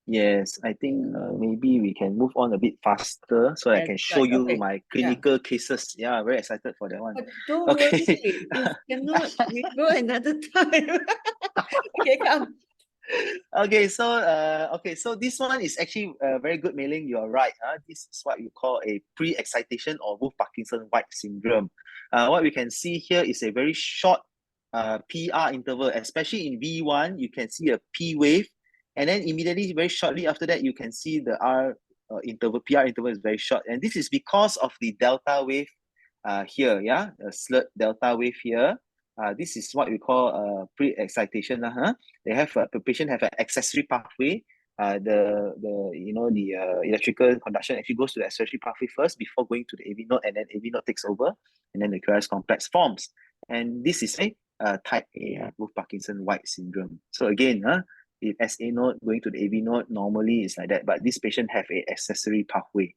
Yes, I think maybe we can move on a bit faster so I can show you my clinical cases. Yeah, very excited for that one. But don't worry, if cannot, we go another time. Okay, come. Okay, so this one is actually a very good mailing. You're right. This is what you call a pre-excitation or Wolff-Parkinson-White syndrome. What we can see here is a very short PR interval, especially in V1, you can see a P wave. And then immediately, very shortly after that, you can see the interval, PR interval is very short. And this is because of the delta wave here, yeah, a slurred delta wave here. This is what we call pre-excitation. They have the patient have an accessory pathway. The electrical conduction actually goes to the accessory pathway first before going to the AV node, and then AV node takes over, and then the QRS complex forms. And this is a type A Wolff-Parkinson-White syndrome. So again, if SA node going to the AV node, normally it's like that, but this patient have a accessory pathway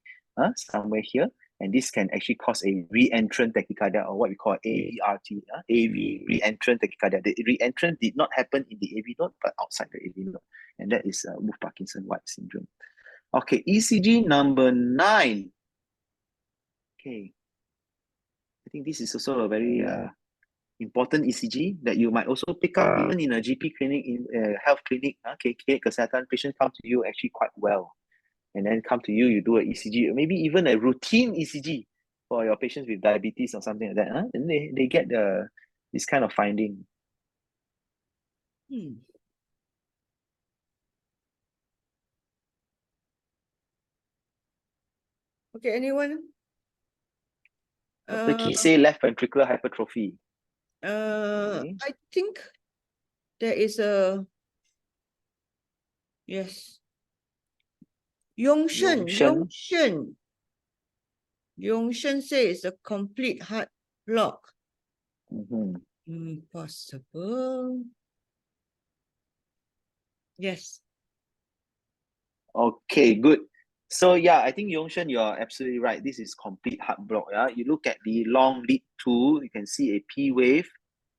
somewhere here, and this can actually cause a re-entrant tachycardia, or what we call AERT, AV re-entrant tachycardia. The re-entrant did not happen in the AV node, but outside the AV node, and that is Wolff-Parkinson-White syndrome. Okay, ECG number 9. Okay, I think this is also a very important ECG that you might also pick up even in a GP clinic, in a health clinic. KK kesihatan, patient come to you actually quite well, and then come to you, you do an ECG, maybe even a routine ECG for your patients with diabetes or something like that. And they get this kind of finding. Okay, anyone? Dr. Key say left ventricular hypertrophy. I think there is a yes. Yongshen says a complete heart block. Possible. Yes. Okay, good. So yeah, I think Yongshen, you're absolutely right. This is complete heart block. You look at the long lead 2, you can see a P wave,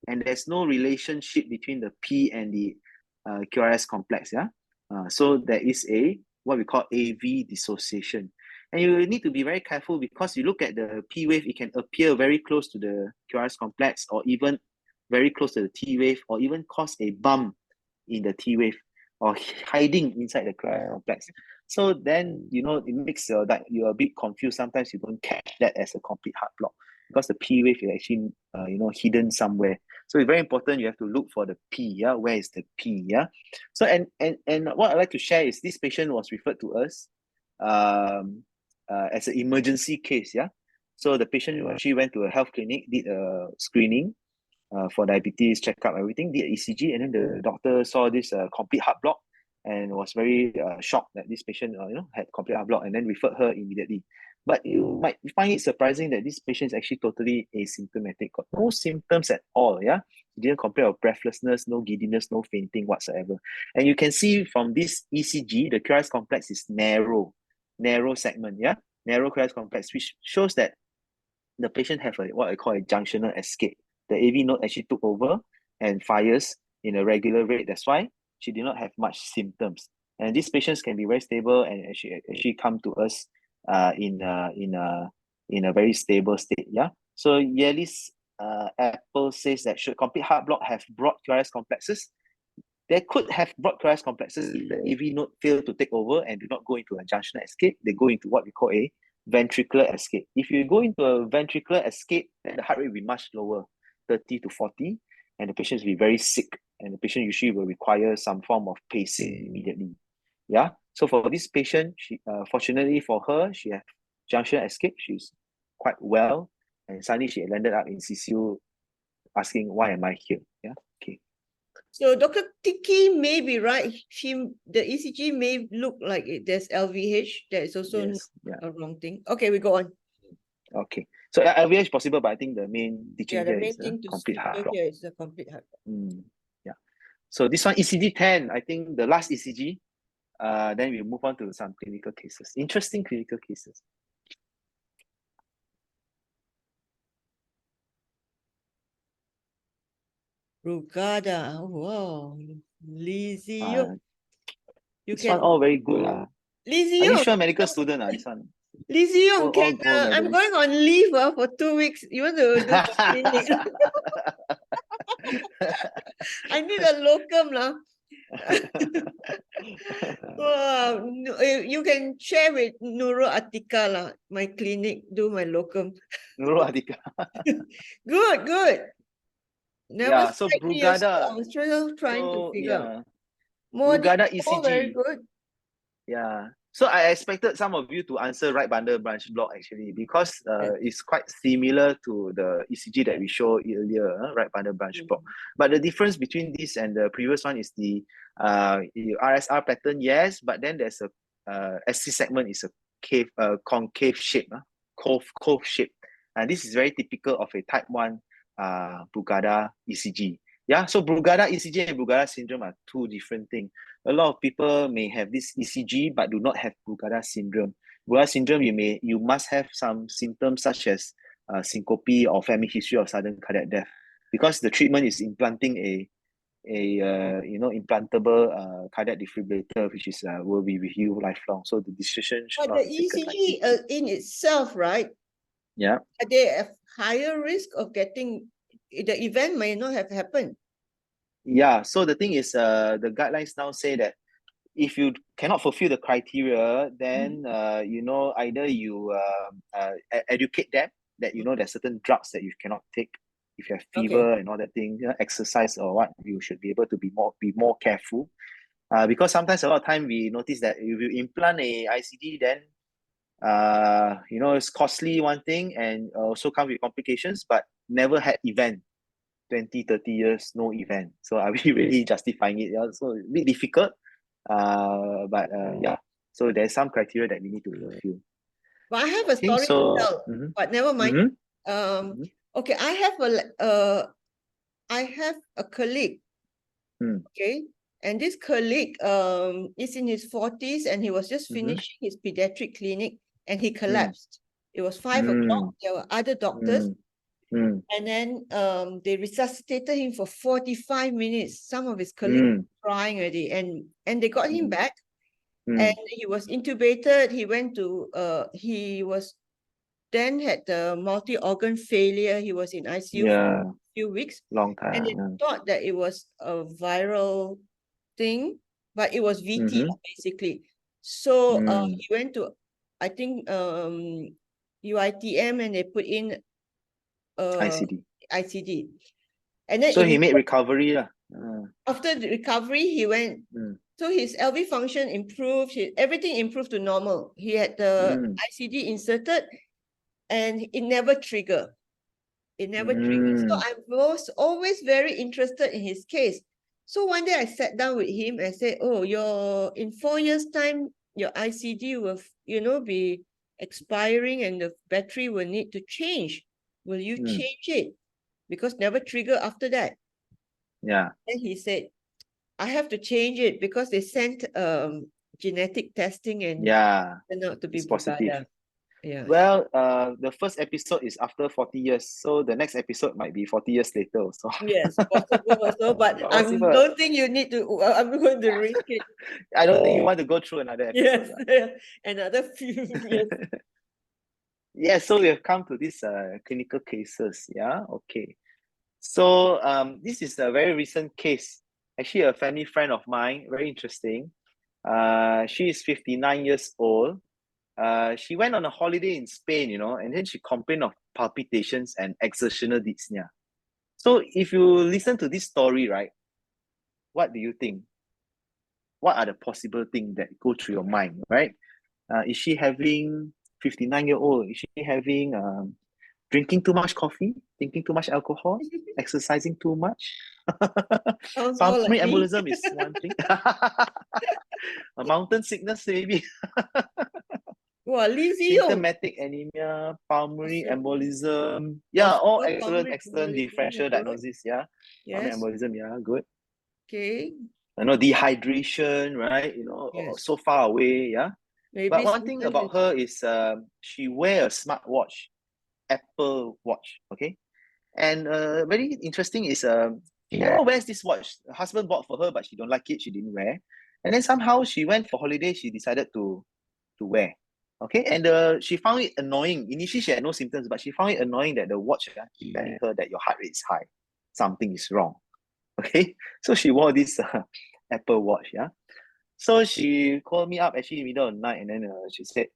and there's no relationship between the P and the QRS complex. So there is a what we call AV dissociation. And you need to be very careful because you look at the P wave, it can appear very close to the QRS complex, or even very close to the T wave, or even cause a bump in the T wave, or hiding inside the QRS complex. So then, it makes that you're a bit confused. Sometimes you don't catch that as a complete heart block because the P wave is actually, hidden somewhere. So it's very important. You have to look for the P. Where is the P? So and what I'd like to share is this patient was referred to us as an emergency case. So the patient actually went to a health clinic, did a screening, for diabetes, checkup, everything, did ECG, and then the doctor saw this complete heart block and was very shocked that this patient had complete heart block, and then referred her immediately. But you might find it surprising that this patient is actually totally asymptomatic, got no symptoms at all. Yeah, he didn't complain of breathlessness, no giddiness, no fainting whatsoever. And you can see from this ECG, the QRS complex is narrow segment. Yeah, narrow QRS complex, which shows that the patient have what I call a junctional escape. The AV node actually took over and fires in a regular rate. That's why she did not have much symptoms. And these patients can be very stable and actually come to us in a very stable state. Yeah. So Yellis Apple says that should complete heart block have broad QRS complexes? They could have broad QRS complexes if the AV node fail to take over and do not go into a junctional escape. They go into what we call a ventricular escape. If you go into a ventricular escape, then the heart rate will be much lower, 30 to 40, and the patient will be very sick, and the patient usually will require some form of pacing immediately. Yeah. So for this patient, fortunately for her, she had junctional escape. She's quite well, and suddenly she landed up in CCU asking, why am I here? Yeah. Okay. So Dr. Tiki may be right. The ECG may look like there's LVH. That is also Yes. Yeah. a wrong thing. Okay, we go on. Okay. So LVH is possible, but I think the main teaching Yeah, the here main is thing to complete heart block. here is the complete heart block. Yeah. So this one, ECG 10, I think the last ECG, then we move on to some clinical cases. Interesting clinical cases. Brugada. Oh, wow. Lizzie. This one all very good. Lizzie. Are you sure medical student? This one. Lizzie, All I'm going on leave for 2 weeks. You want to do the clinic? I need a locum lah. You can share with Nurul Atika lah, my clinic, do my locum. Nurul Atika. Good. Never So strike me also. Brugada. I was trying to figure out. More Brugada detail, very ECG. good. Yeah. So I expected some of you to answer right bundle branch block actually, because it's quite similar to the ECG that we showed earlier, right bundle branch block. But the difference between this and the previous one is the RSR pattern, yes, but then there's a SC segment is a concave shape, cove shape. And this is very typical of a type 1 Brugada ECG. Yeah, so Brugada ECG and Brugada syndrome are two different things. A lot of people may have this ECG but do not have Brugada syndrome. Brugada syndrome, you must have some symptoms such as syncope or family history of sudden cardiac death, because the treatment is implanting a implantable cardiac defibrillator, which is will be with you lifelong. So the decision should But not the be taken ECG lightly. in itself, right? Yeah. Are they at higher risk of getting the event may not have happened? Yeah. So the thing is, the guidelines now say that if you cannot fulfill the criteria, then either you educate them that there's certain drugs that you cannot take if you have fever and all that thing, exercise or what, you should be able to be more careful. Because sometimes a lot of time we notice that if you implant a ICD, then it's costly, one thing, and also come with complications, but never had event. 20, 30 years, no event. So are we really justifying it? Yeah, so a bit difficult. But yeah, so there's some criteria that we need to fulfill. But I have a story to tell, but never mind. Okay, I have a colleague. Okay, and this colleague is in his 40s, and he was just finishing his pediatric clinic, and he collapsed. It was 5 o'clock. There were other doctors. And then they resuscitated him for 45 minutes. Some of his colleagues were crying already, and they got him back, and he was intubated. He went to he was then had the multi-organ failure. He was in ICU for a few weeks, long time, and they thought that it was a viral thing, but it was VT basically. So he went to, I think, UITM, and they put in ICD. And then so he made recovery. After the recovery, he went, so his LV function improved, everything improved to normal. He had the ICD inserted and it never triggered. It never triggered. So Mm, I was always very interested in his case. So one day I sat down with him and said, "Oh, in 4 years' time, your ICD will, be expiring and the battery will need to change. Will you mm, change it? Because never trigger after that." yeah, Then he said, "I have to change it because they sent genetic testing and yeah, turned out to be it's positive. Brugada." Yeah. Well, the first episode is after 40 years, so the next episode might be 40 years later also. Yes, possible also, but I Possible. don't think you need to. I'm going to risk it. I don't think you want to go through another episode, Yes, right? another few years. Yeah, so we have come to these clinical cases. Yeah, okay. So this is a very recent case. Actually, a family friend of mine, very interesting. She is 59 years old. She went on a holiday in Spain, and then she complained of palpitations and exertional dyspnea. So if you listen to this story, right, what do you think? What are the possible things that go through your mind, right? Is she having 59-year-old? Is she having drinking too much coffee, drinking too much alcohol, exercising too much? Sounds all like Pulmonary me. embolism is one thing. A mountain sickness, maybe. Wow, Lizzie Yong. Symptomatic anemia, pulmonary Possible, embolism. Yeah, all possible excellent, pulmonary excellent embolism. differential Good. diagnosis. Yeah, pulmonary Yes. embolism. Yeah, good. Okay. Dehydration, right? Yes. So far away. Yeah. But Maybe one thing sometimes about it's her is she wear a smartwatch, Apple Watch. Okay. And very interesting is she never wears this watch. Her husband bought for her, but she don't like it. She didn't wear. And then somehow she went for holiday. She decided to wear. Okay, and she found it annoying. Initially, she had no symptoms, but she found it annoying that the watch keep telling her that your heart rate is high. Something is wrong. Okay, so she wore this Apple Watch. Yeah, so she called me up actually in the middle of the night, and then she said,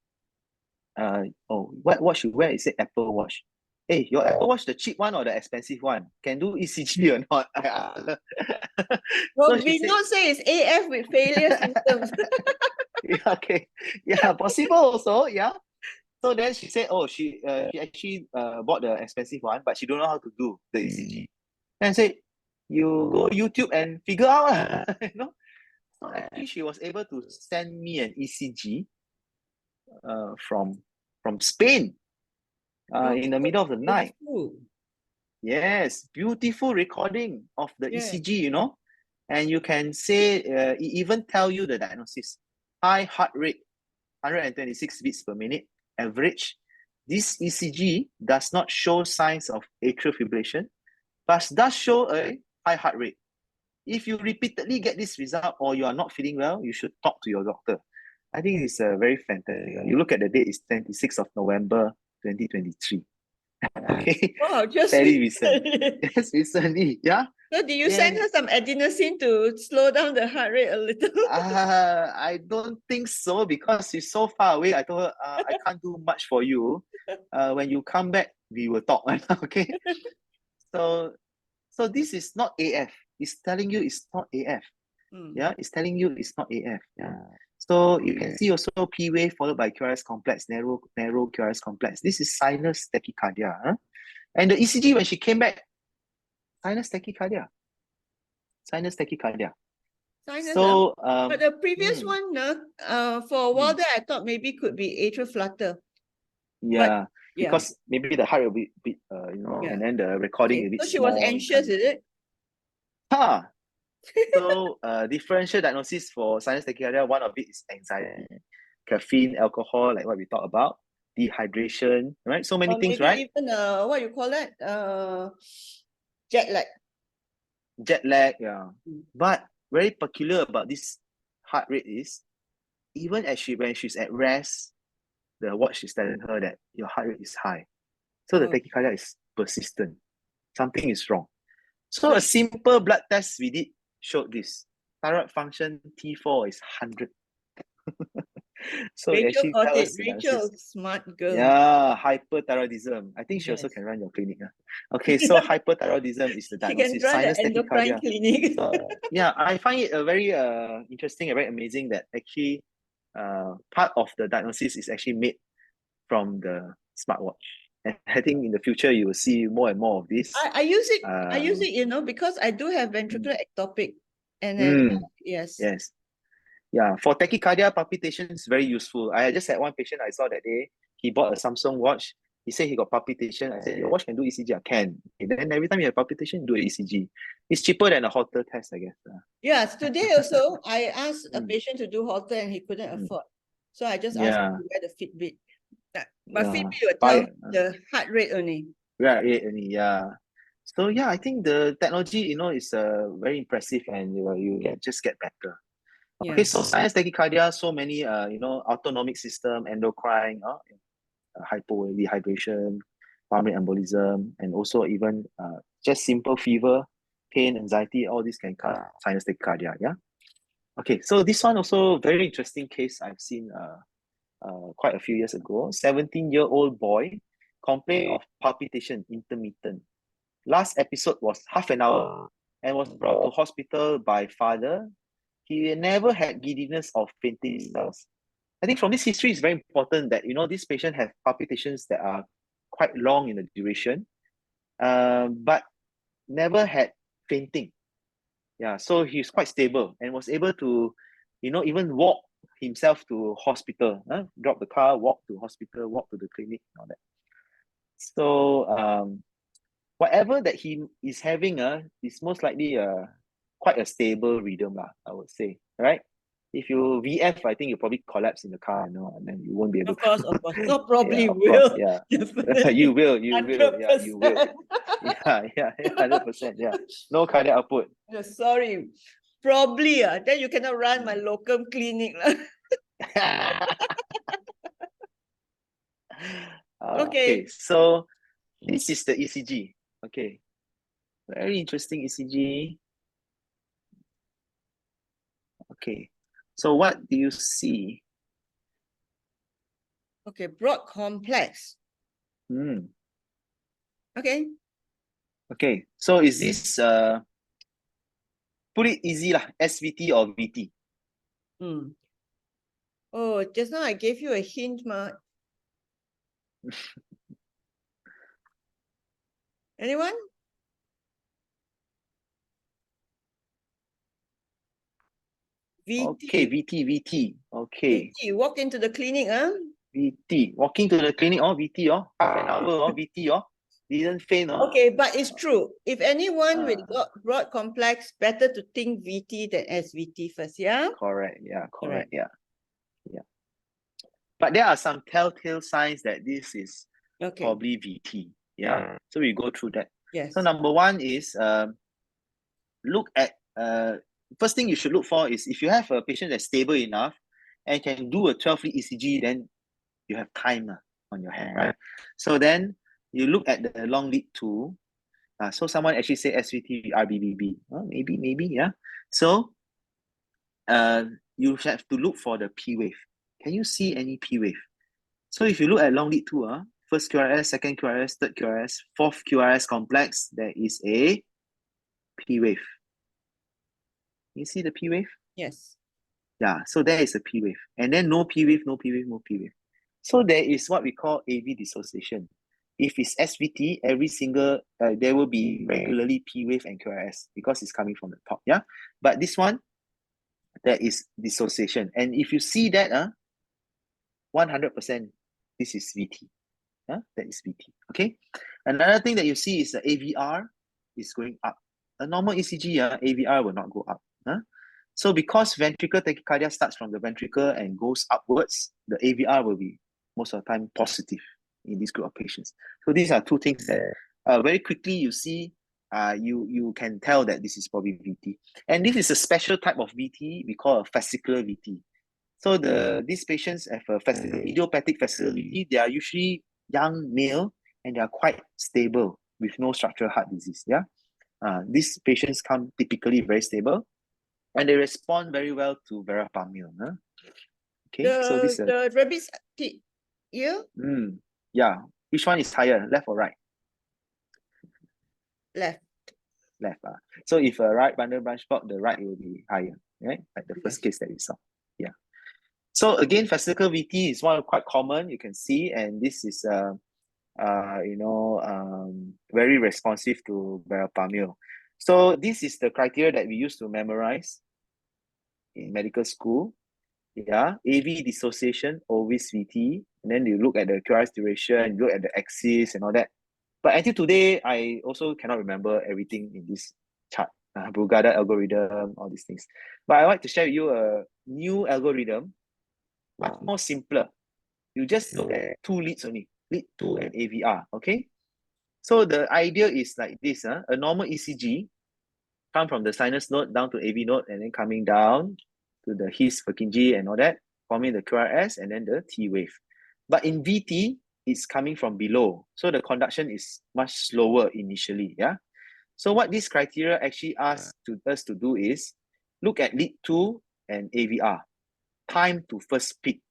"Oh, what watch you wear?" It said Apple Watch. Hey, your Apple Watch, the cheap one or the expensive one? Can do ECG or not? I asked her. So well, she we said, not say it's AF with failure symptoms. yeah, okay, yeah, possible also, yeah. So then she said, oh, she actually bought the expensive one, but she don't know how to do the ECG. And I said, you go YouTube and figure out, So actually, she was able to send me an ECG from Spain Oh, in the so middle of the night. beautiful. Yes, beautiful recording of the Yeah. ECG, and you can say, it even tell you the diagnosis. High heart rate, 126 beats per minute, average. This ECG does not show signs of atrial fibrillation, but does show a high heart rate. If you repeatedly get this result or you are not feeling well, you should talk to your doctor. I think it's very fantastic. You look at the date, it's 26th of November 2023. Okay, Wow, just very recent. recently. Yes, recently. Yeah. So did you send And her some adenosine to slow down the heart rate a little? I don't think so because she's so far away. I told her, I can't do much for you. When you come back, we will talk. Okay. So this is not AF. It's telling you it's not AF. Hmm. Yeah, it's telling you it's not AF. Yeah. So you can see also P wave followed by QRS complex, narrow QRS complex. This is sinus tachycardia. Huh? And the ECG when she came back, sinus tachycardia. Sinus tachycardia. Sinus, So but the previous hmm, one, for a while hmm, there, I thought maybe could be atrial flutter. But yeah, yeah, because maybe the heart will be bit, yeah. and then the recording Okay. a bit So she was small. anxious, is it? Ha! So differential diagnosis for sinus tachycardia, one of it is anxiety, caffeine, alcohol, like what we talked about, dehydration, right? So many Or things, maybe right? even what you call that? Jet lag. Jet lag, yeah. Mm. But very peculiar about this heart rate is even when she's at rest, the watch is telling her that your heart rate is high. So the Oh, tachycardia is persistent. Something is wrong. So so a simple blood test we did showed this. Thyroid function T4 is 100. So it Rachel actually got tells it. us the Rachel, diagnosis. smart girl. Yeah, hyperthyroidism. I think she also Yes. can run your clinic. Okay, so hyperthyroidism is the She can diagnosis. run the Sinus endocrine tachycardia. clinic. So yeah, I find it a very interesting and very amazing that actually part of the diagnosis is actually made from the smartwatch. And I think in the future you will see more and more of this. I use it, you know, because I do have ventricular ectopic. And then, yes. Yes. Yeah, for tachycardia, palpitation is very useful. I just had one patient I saw that day. He bought a Samsung watch. He said he got palpitation. I said, your watch can do ECG. I can. Okay, then every time you have palpitation, do an ECG. It's cheaper than a Holter test, I guess. Yes, today also, I asked a patient to do Holter and he couldn't afford. So I just asked him to wear the Fitbit. But Fitbit will tell the heart rate only. Yeah. So yeah, I think the technology, you know, is very impressive, and you just get better. Okay, so sinus tachycardia, so many you know, autonomic system, endocrine, hypo dehydration, pulmonary embolism, and also even just simple fever, pain, anxiety, all this can cause sinus tachycardia. Yeah. Okay, so this one also very interesting case I've seen quite a few years ago. 17-year-old boy complained of palpitation intermittent. Last episode was half an hour and was brought to hospital by father. He never had giddiness or fainting spells. I think from this history, it's very important that, you know, this patient have palpitations that are quite long in the duration, but never had fainting. Yeah, so he's quite stable and was able to, you know, even walk himself to hospital, drop the car, walk to hospital, walk to the clinic, and all that. So whatever that he is having is most likely quite a stable rhythm, I would say, right? If you VF, I think you probably collapse in the car, you know, and then you won't be able Of course. No, probably yeah, of will. course, yeah. Definitely. you will, yeah, you will. 100%. Yeah, 100%, yeah. No cardiac output. No, sorry. Probably, then you cannot run my locum clinic. Okay, so this is the ECG. Okay, very interesting ECG. Okay, so what do you see? Okay, broad complex. Okay. Okay, so is this put it easy lah, SVT or VT? Oh, just now I gave you a hint, ma. Anyone? VT. Okay, VT. Okay. VT, walk into the clinic, VT, walking to the clinic, VT, half an hour, VT, didn't faint, Okay, but it's true. If anyone with broad complex, better to think VT than SVT first, yeah? Correct, yeah. But there are some telltale signs that this is probably VT. Yeah. So we go through that. Yes. So number one is look at first thing you should look for is if you have a patient that's stable enough and can do a 12-lead ECG, then you have time on your hand, right? So then you look at the long lead 2. So someone actually say SVT RBBB. Maybe, yeah. So you have to look for the P wave. Can you see any P wave? So if you look at long lead 2, first QRS, second QRS, third QRS, fourth QRS complex, there is a P wave. You see the P wave? Yes. Yeah, so there is a P wave. And then no P wave. So there is what we call AV dissociation. If it's SVT, every single, there will be regularly P wave and QRS because it's coming from the top, yeah? But this one, there is dissociation. And if you see that, 100%, this is VT. That is VT, okay? Another thing that you see is the AVR is going up. A normal ECG, AVR will not go up. So because ventricular tachycardia starts from the ventricle and goes upwards, the AVR will be most of the time positive in this group of patients. So these are two things that very quickly you see, you can tell that this is probably VT. And this is a special type of VT we call a fascicular VT. So these patients have a idiopathic fascicular VT. They are usually young male and they are quite stable with no structural heart disease. Yeah, these patients come typically very stable and they respond very well to verapamil. Okay, so this is the rabbit's ear? Yeah, which one is higher, left or right? Left. So if a right bundle branch block, the right will be higher, right? Like the first case that we saw. Yeah. So again, fascicular VT is one quite common, you can see, and this is very responsive to verapamil. So this is the criteria that we used to memorize in medical school. Yeah, AV dissociation, always VT, and then you look at the QRS duration, you look at the axis and all that. But until today, I also cannot remember everything in this chart. Brugada algorithm, all these things. But I like to share with you a new algorithm, much more simpler. You just look at two leads only, lead 2 and AVR, okay? So the idea is like this, a normal ECG come from the sinus node down to AV node and then coming down to the His Purkinje and all that, forming the QRS and then the T wave. But in VT, it's coming from below. So the conduction is much slower initially, yeah? So what this criteria actually asks us to do is look at lead 2 and AVR, time to first peak.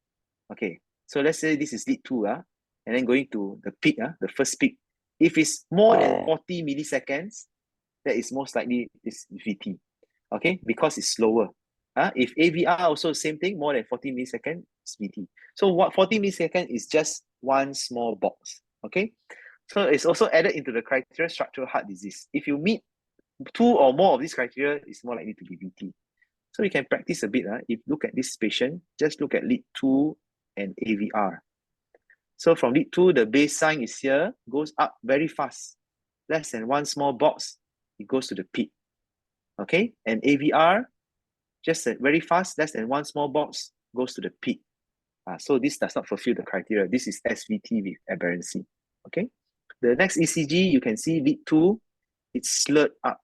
Okay, so let's say this is lead 2, and then going to the peak, the first peak. If it's more than 40 milliseconds, that is most likely is VT, okay, because it's slower. If AVR also same thing, more than 40 milliseconds, it's VT. So what 40 milliseconds is just one small box, okay? So it's also added into the criteria structural heart disease. If you meet 2 or more of these criteria, it's more likely to be VT. So we can practice a bit. If you look at this patient, just look at lead 2 and AVR. So from lead 2, the baseline is here, goes up very fast. Less than one small box, it goes to the peak. Okay, and AVR, just very fast, less than one small box, goes to the peak. So this does not fulfill the criteria. This is SVT with aberrancy. Okay, the next ECG, you can see lead 2, it's slurred up,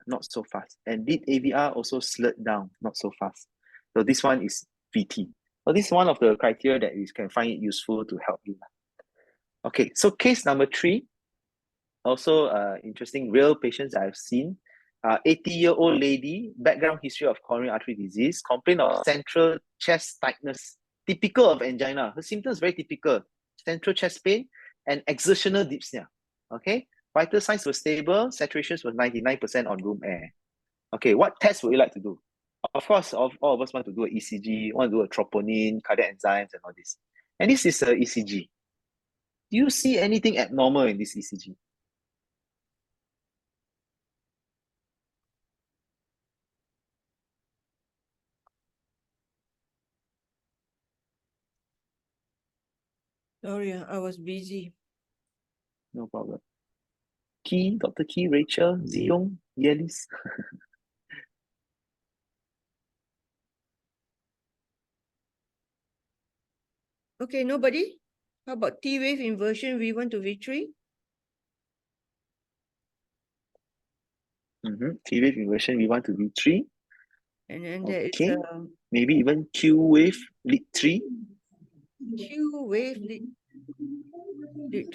not so fast. And lead AVR also slurred down, not so fast. So this one is VT. So this is one of the criteria that you can find it useful to help you. Okay, so case number 3, also interesting real patients I've seen. 80-year-old lady, background history of coronary artery disease, complaint of central chest tightness, typical of angina. Her symptoms very typical, central chest pain and exertional dyspnea. Okay, vital signs were stable, saturations were 99% on room air. Okay, what test would you like to do? Of course, all of us want to do an ECG, want to do a troponin, cardiac enzymes and all this. And this is a ECG. Do you see anything abnormal in this ECG? Sorry, I was busy. No problem. Key, Dr. Key, Rachel, Ziyong, Yelis. Okay, nobody? How about T wave inversion V1 to V3? T-wave inversion, we want to be 3. And then there is Okay. Maybe even Q wave, lead 3. Q wave lead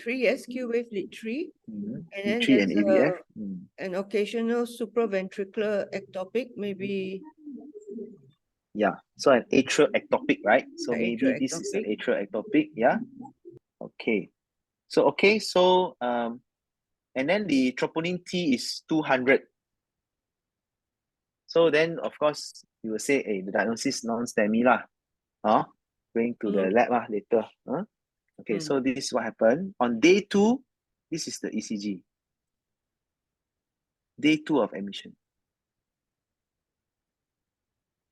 3, yes, Q wave lead 3. And then Lead 3 and there's AVF. an occasional supraventricular ectopic, maybe Yeah, so an atrial ectopic, right? So an maybe atrial this is an ectopic. atrial ectopic, yeah? Okay. So, and then the troponin T is 200. So then, of course, you will say, hey, the diagnosis non-STEMI lah. Going to the lab later. Okay, so this is what happened. On day 2, this is the ECG. Day 2 of admission.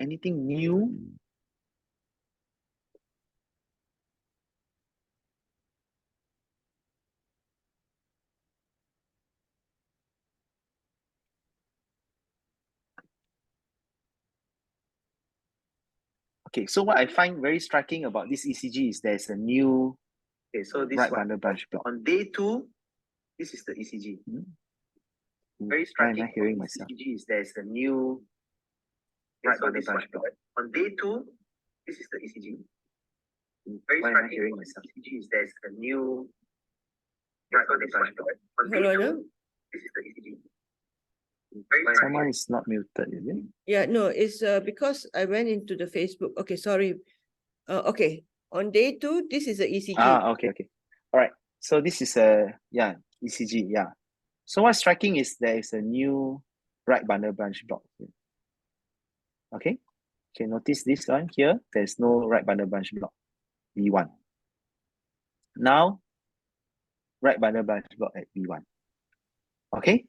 Anything new? Okay, so what I find very striking about this ECG is there's a new right bundle branch block. On day 2, this is the ECG. Very striking. Why am I hearing myself? ECG is there's a new right bundle branch block. On day 2, this is the ECG. Why am I hearing myself? ECG is there's a new right bundle branch block. On day 2, this is the ECG. Someone is not muted, is it? Yeah, no, it's because I went into the Facebook. Okay, sorry. Okay, on day 2, this is the ECG. Okay. All right. So this is a ECG. Yeah. So what's striking is there is a new right bundle branch block here. Okay. Okay, notice this one here. There's no right bundle branch block. V1. Now, right bundle branch block at B1. Okay.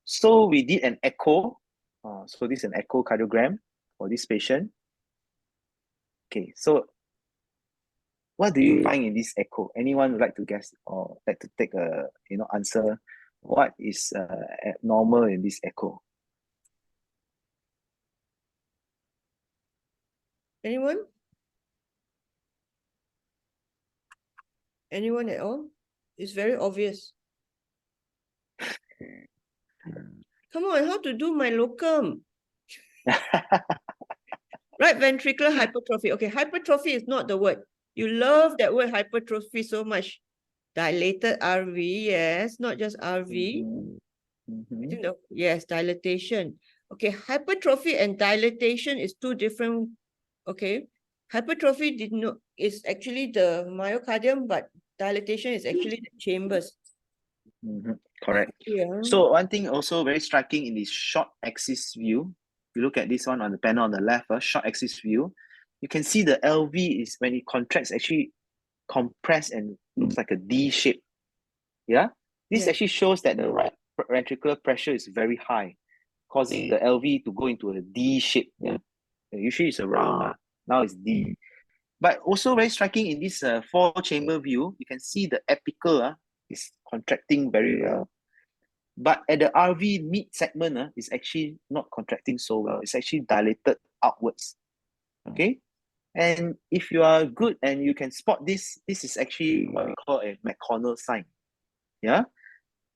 So we did an echo. So this is an echocardiogram for this patient. Okay, so what do you find in this echo? Anyone would like to guess or like to take a answer? What is abnormal in this echo? Anyone? Anyone at all? It's very obvious. Come on, how to do my locum? Right ventricular hypertrophy. Okay, hypertrophy is not the word. You love that word hypertrophy so much. Dilated RV, yes, not just RV. I think yes, dilatation. Okay, hypertrophy and dilatation is two different. Okay, hypertrophy is actually the myocardium, but dilatation is actually the chambers. Correct. Yeah. So one thing also very striking in this short axis view, you look at this one on the panel on the left, short axis view, you can see the LV is when it contracts actually compressed and looks like a D shape. Yeah, this actually shows that the right ventricular pressure is very high, causing the LV to go into a D shape. Yeah, usually it's a round, now it's D. But also very striking in this four-chamber view, you can see the apical is contracting very well. But at the RV mid segment, is actually not contracting so well. It's actually dilated outwards. Okay. And if you are good and you can spot this, this is actually what we call a McConnell sign. Yeah.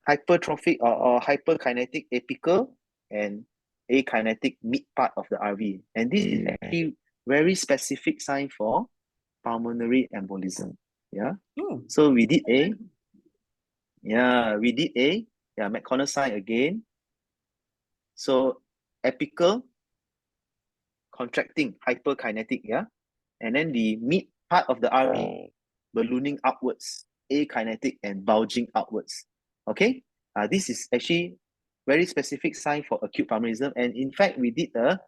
Hypertrophic or hyperkinetic apical and akinetic mid part of the RV. And this is actually very specific sign for pulmonary embolism. Yeah. So we did a McConnell sign again. So apical contracting, hyperkinetic, yeah. And then the mid part of the RV ballooning upwards, akinetic and bulging outwards. Okay. This is actually very specific sign for acute pulmonarism. And in fact, we did a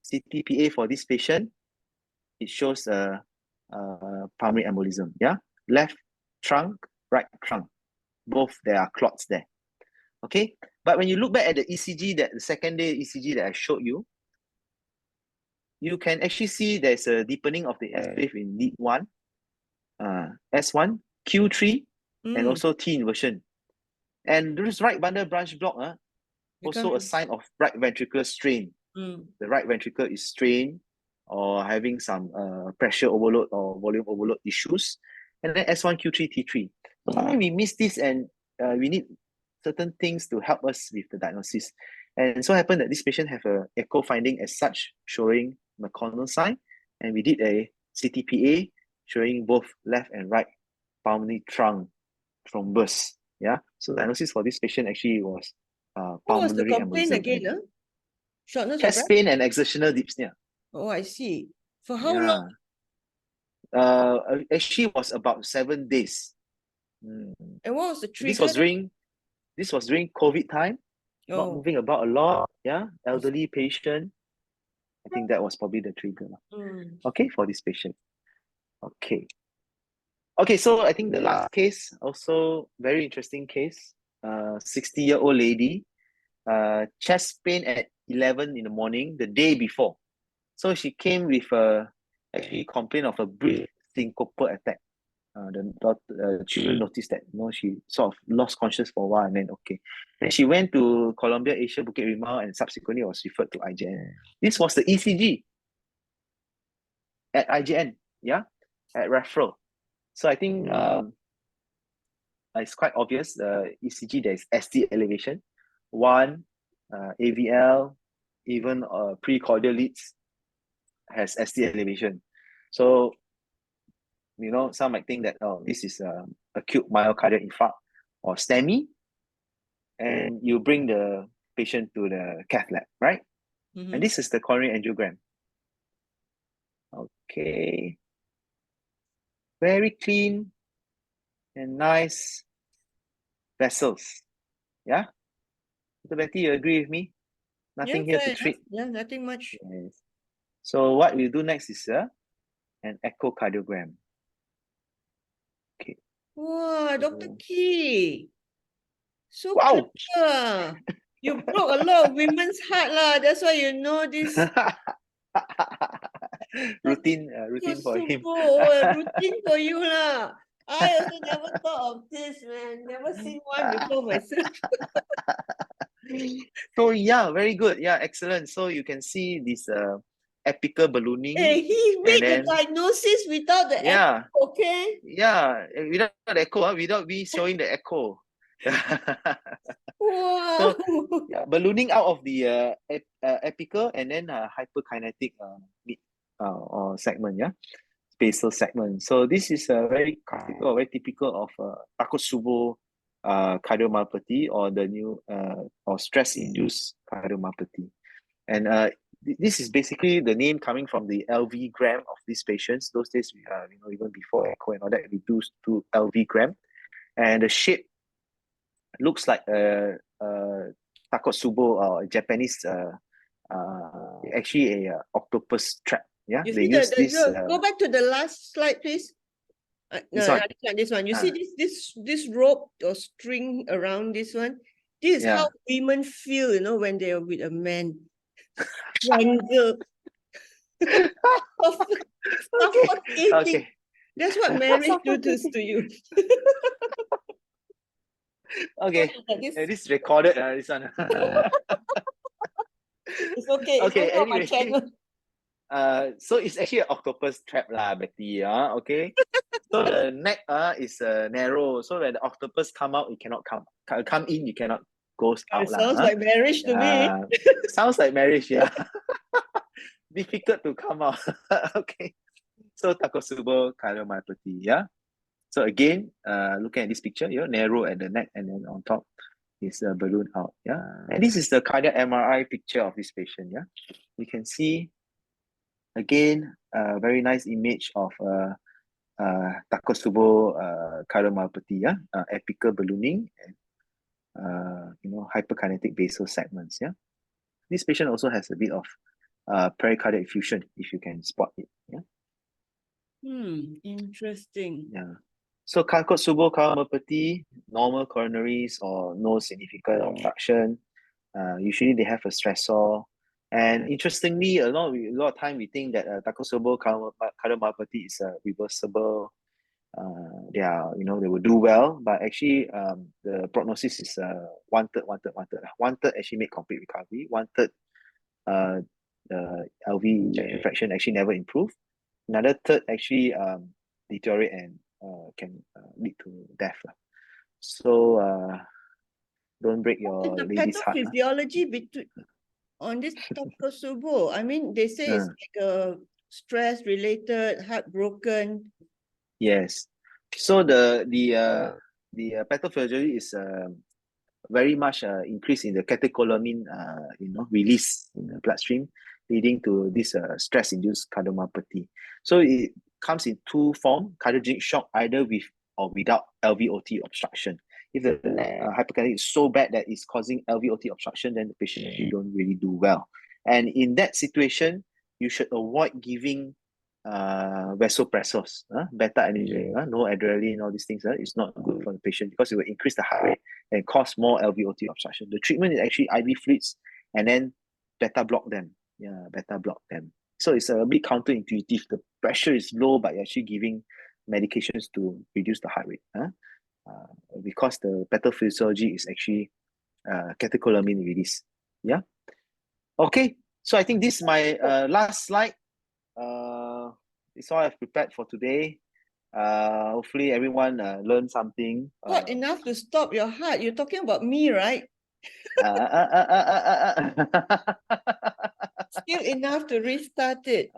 CTPA for this patient. It shows pulmonary embolism. Yeah. Left trunk, right trunk. Both there are clots there. Okay. But when you look back at the ECG, the second day ECG that I showed you, you can actually see there's a deepening of the S wave in lead 1, S1, Q3, and also T inversion. And this right bundle branch block, also a sign of right ventricular strain. The right ventricle is strained or having some pressure overload or volume overload issues. And then S1, Q3, T3. Sometimes we miss this and we need certain things to help us with the diagnosis. And so happened that this patient have a echo finding as such, showing McConnell sign, and we did a CTPA showing both left and right pulmonary trunk thrombus. Yeah, so the diagnosis for this patient actually was What was the pulmonary complaint embolism. again? Shortness of Chest breath? pain and exertional dyspnea. Oh, I see. For how long? Actually was about 7 days. And what was the This trigger? was during COVID time. Not moving about a lot. Yeah, elderly patient. I think that was probably the trigger. Okay, for this patient. Okay. Okay, so I think the last case, also very interesting case. 60-year-old lady, chest pain at 11 in the morning, the day before. So she came with actually complaint of a brief syncopal attack. The children noticed that she sort of lost consciousness for a while, and then then she went to Columbia Asia Bukit Rimau and subsequently was referred to IJN. This was the ECG at IJN, yeah, at referral. So I think it's quite obvious. The ECG, there is ST elevation, 1, AVL, even precordial leads has ST elevation. So some might think that this is acute myocardial infarct or STEMI, and you bring the patient to the cath lab, right? And this is the coronary angiogram. Okay. Very clean and nice vessels. Yeah? Dr. Betty, you agree with me? Nothing here to treat. Yeah, nothing much. Yes. So what we'll do next is an echocardiogram. Okay. Wow, Dr. Key. So Wow. clever. You broke a lot of women's heart lah. That's why you know this. routine for him. A routine for you lah. I also never thought of this, man. Never seen one before myself. So yeah, very good. Yeah, excellent. So you can see this apical ballooning. Hey, he made the then diagnosis without the yeah, echo, okay? yeah, without the echo, without we showing the echo. Wow. So yeah, ballooning out of the apical and then hyperkinetic or segment, yeah, basal segment. So this is very classical, very typical of Takotsubo cardiomyopathy or the new or stress-induced cardiomyopathy. And this is basically the name coming from the LV gram of these patients. Those days, even before echo and all that, reduced to LV gram, and the shape looks like a Takotsubo or Japanese, actually a octopus trap. Yeah, You they see use this. go back to the last slide, please. This No, one. this one. You see this rope or string around this one? This is how women feel, when they are with a man. Strangle. Suffocating. Okay. That's what marriage does to you. Okay. This This is recorded. This one. it's okay. It's Okay, also on my anyway. channel. So it's actually an octopus trap lah, Betty. Okay. So the neck is narrow. So when the octopus come out, it cannot come in. You cannot go out It sounds lah. like marriage to me. Sounds like marriage, yeah. Difficult to come out. Okay. So Takotsubo cardiomyopathy, yeah. So again, looking at this picture, narrow at the neck and then on top is a balloon out, yeah. And this is the cardiac MRI picture of this patient, yeah. You can see again a very nice image of Takotsubo cardiomyopathy, yeah, apical ballooning and hyperkinetic basal segments, yeah. This patient also has a bit of pericardial effusion, if you can spot it, yeah. Interesting. Yeah. So Takotsubo cardiomyopathy, normal coronaries or no significant obstruction. Usually they have a stressor. And interestingly, a lot of time we think that Takotsubo cardiomyopathy is reversible. They will do well, but actually the prognosis is one third. One third actually make complete recovery. One third the LV ejection fraction actually never improve. Another third actually deteriorate and can lead to death. So don't break your The lady's heart. pathophysiology on this Takotsubo, I mean, they say it's like a stress-related, heartbroken. Yes. So the pathophysiology is very much increase in the catecholamine release in the bloodstream, leading to this stress-induced cardiomyopathy. So it comes in two forms: cardiogenic shock, either with or without LVOT obstruction. If the hyperkinetic is so bad that it's causing LVOT obstruction, then the patient actually don't really do well. And in that situation, you should avoid giving vasopressors, beta adrenergic, no adrenaline, all these things. It's not good for the patient because it will increase the heart rate and cause more LVOT obstruction. The treatment is actually IV fluids and then beta block them. Yeah, beta block them. So it's a bit counterintuitive. The pressure is low, but you're actually giving medications to reduce the heart rate. Because the pathophysiology is actually catecholamine release. Yeah. Okay. So I think this is my last slide. It's all I've prepared for today. Hopefully everyone learned something. Not enough to stop your heart. You're talking about me, right? Still enough to restart it.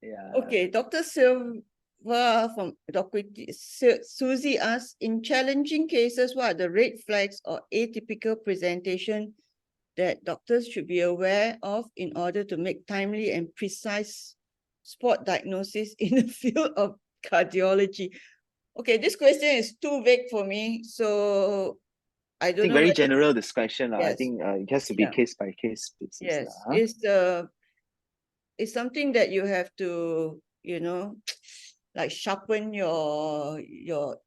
Yeah. Okay, Dr. Silva from Dr. Susie asks, in challenging cases, what are the red flags or atypical presentation that doctors should be aware of in order to make timely and precise spot diagnosis in the field of cardiology? Okay, this question is too vague for me, so I don't know. Very general this question. Yes. I think it has to be case by case basis. Yes, it's something that you have to, like sharpen your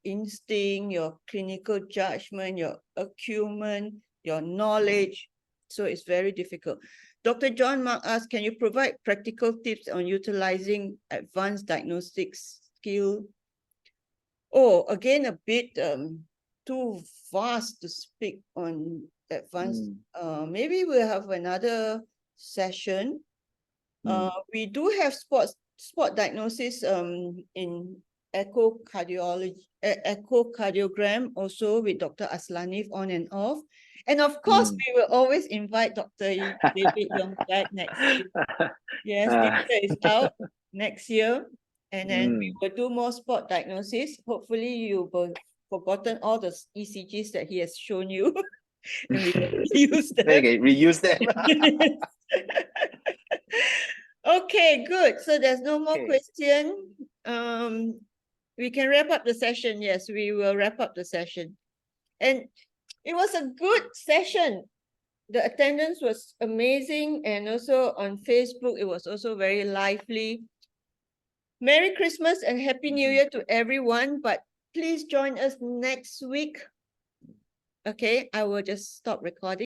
instinct, your clinical judgment, your acumen, your knowledge. So it's very difficult. Dr. John Mark asks, can you provide practical tips on utilizing advanced diagnostics skill? Oh, again, a bit too vast to speak on advanced. Maybe we'll have another session. We do have spot diagnosis in echocardiogram also with Dr. Aslanif on and off. And of course, we will always invite Dr. David Young back next year. Yes, this year is out next year. And then we will do more spot diagnosis. Hopefully you've forgotten all the ECGs that he has shown you. And we will use them. Okay, reuse them. Okay, good. So there's no more Okay. question. We can wrap up the session. Yes, we will wrap up the session. And it was a good session. The attendance was amazing. And also on Facebook, it was also very lively. Merry Christmas and Happy New Year to everyone. But please join us next week. Okay, I will just stop recording.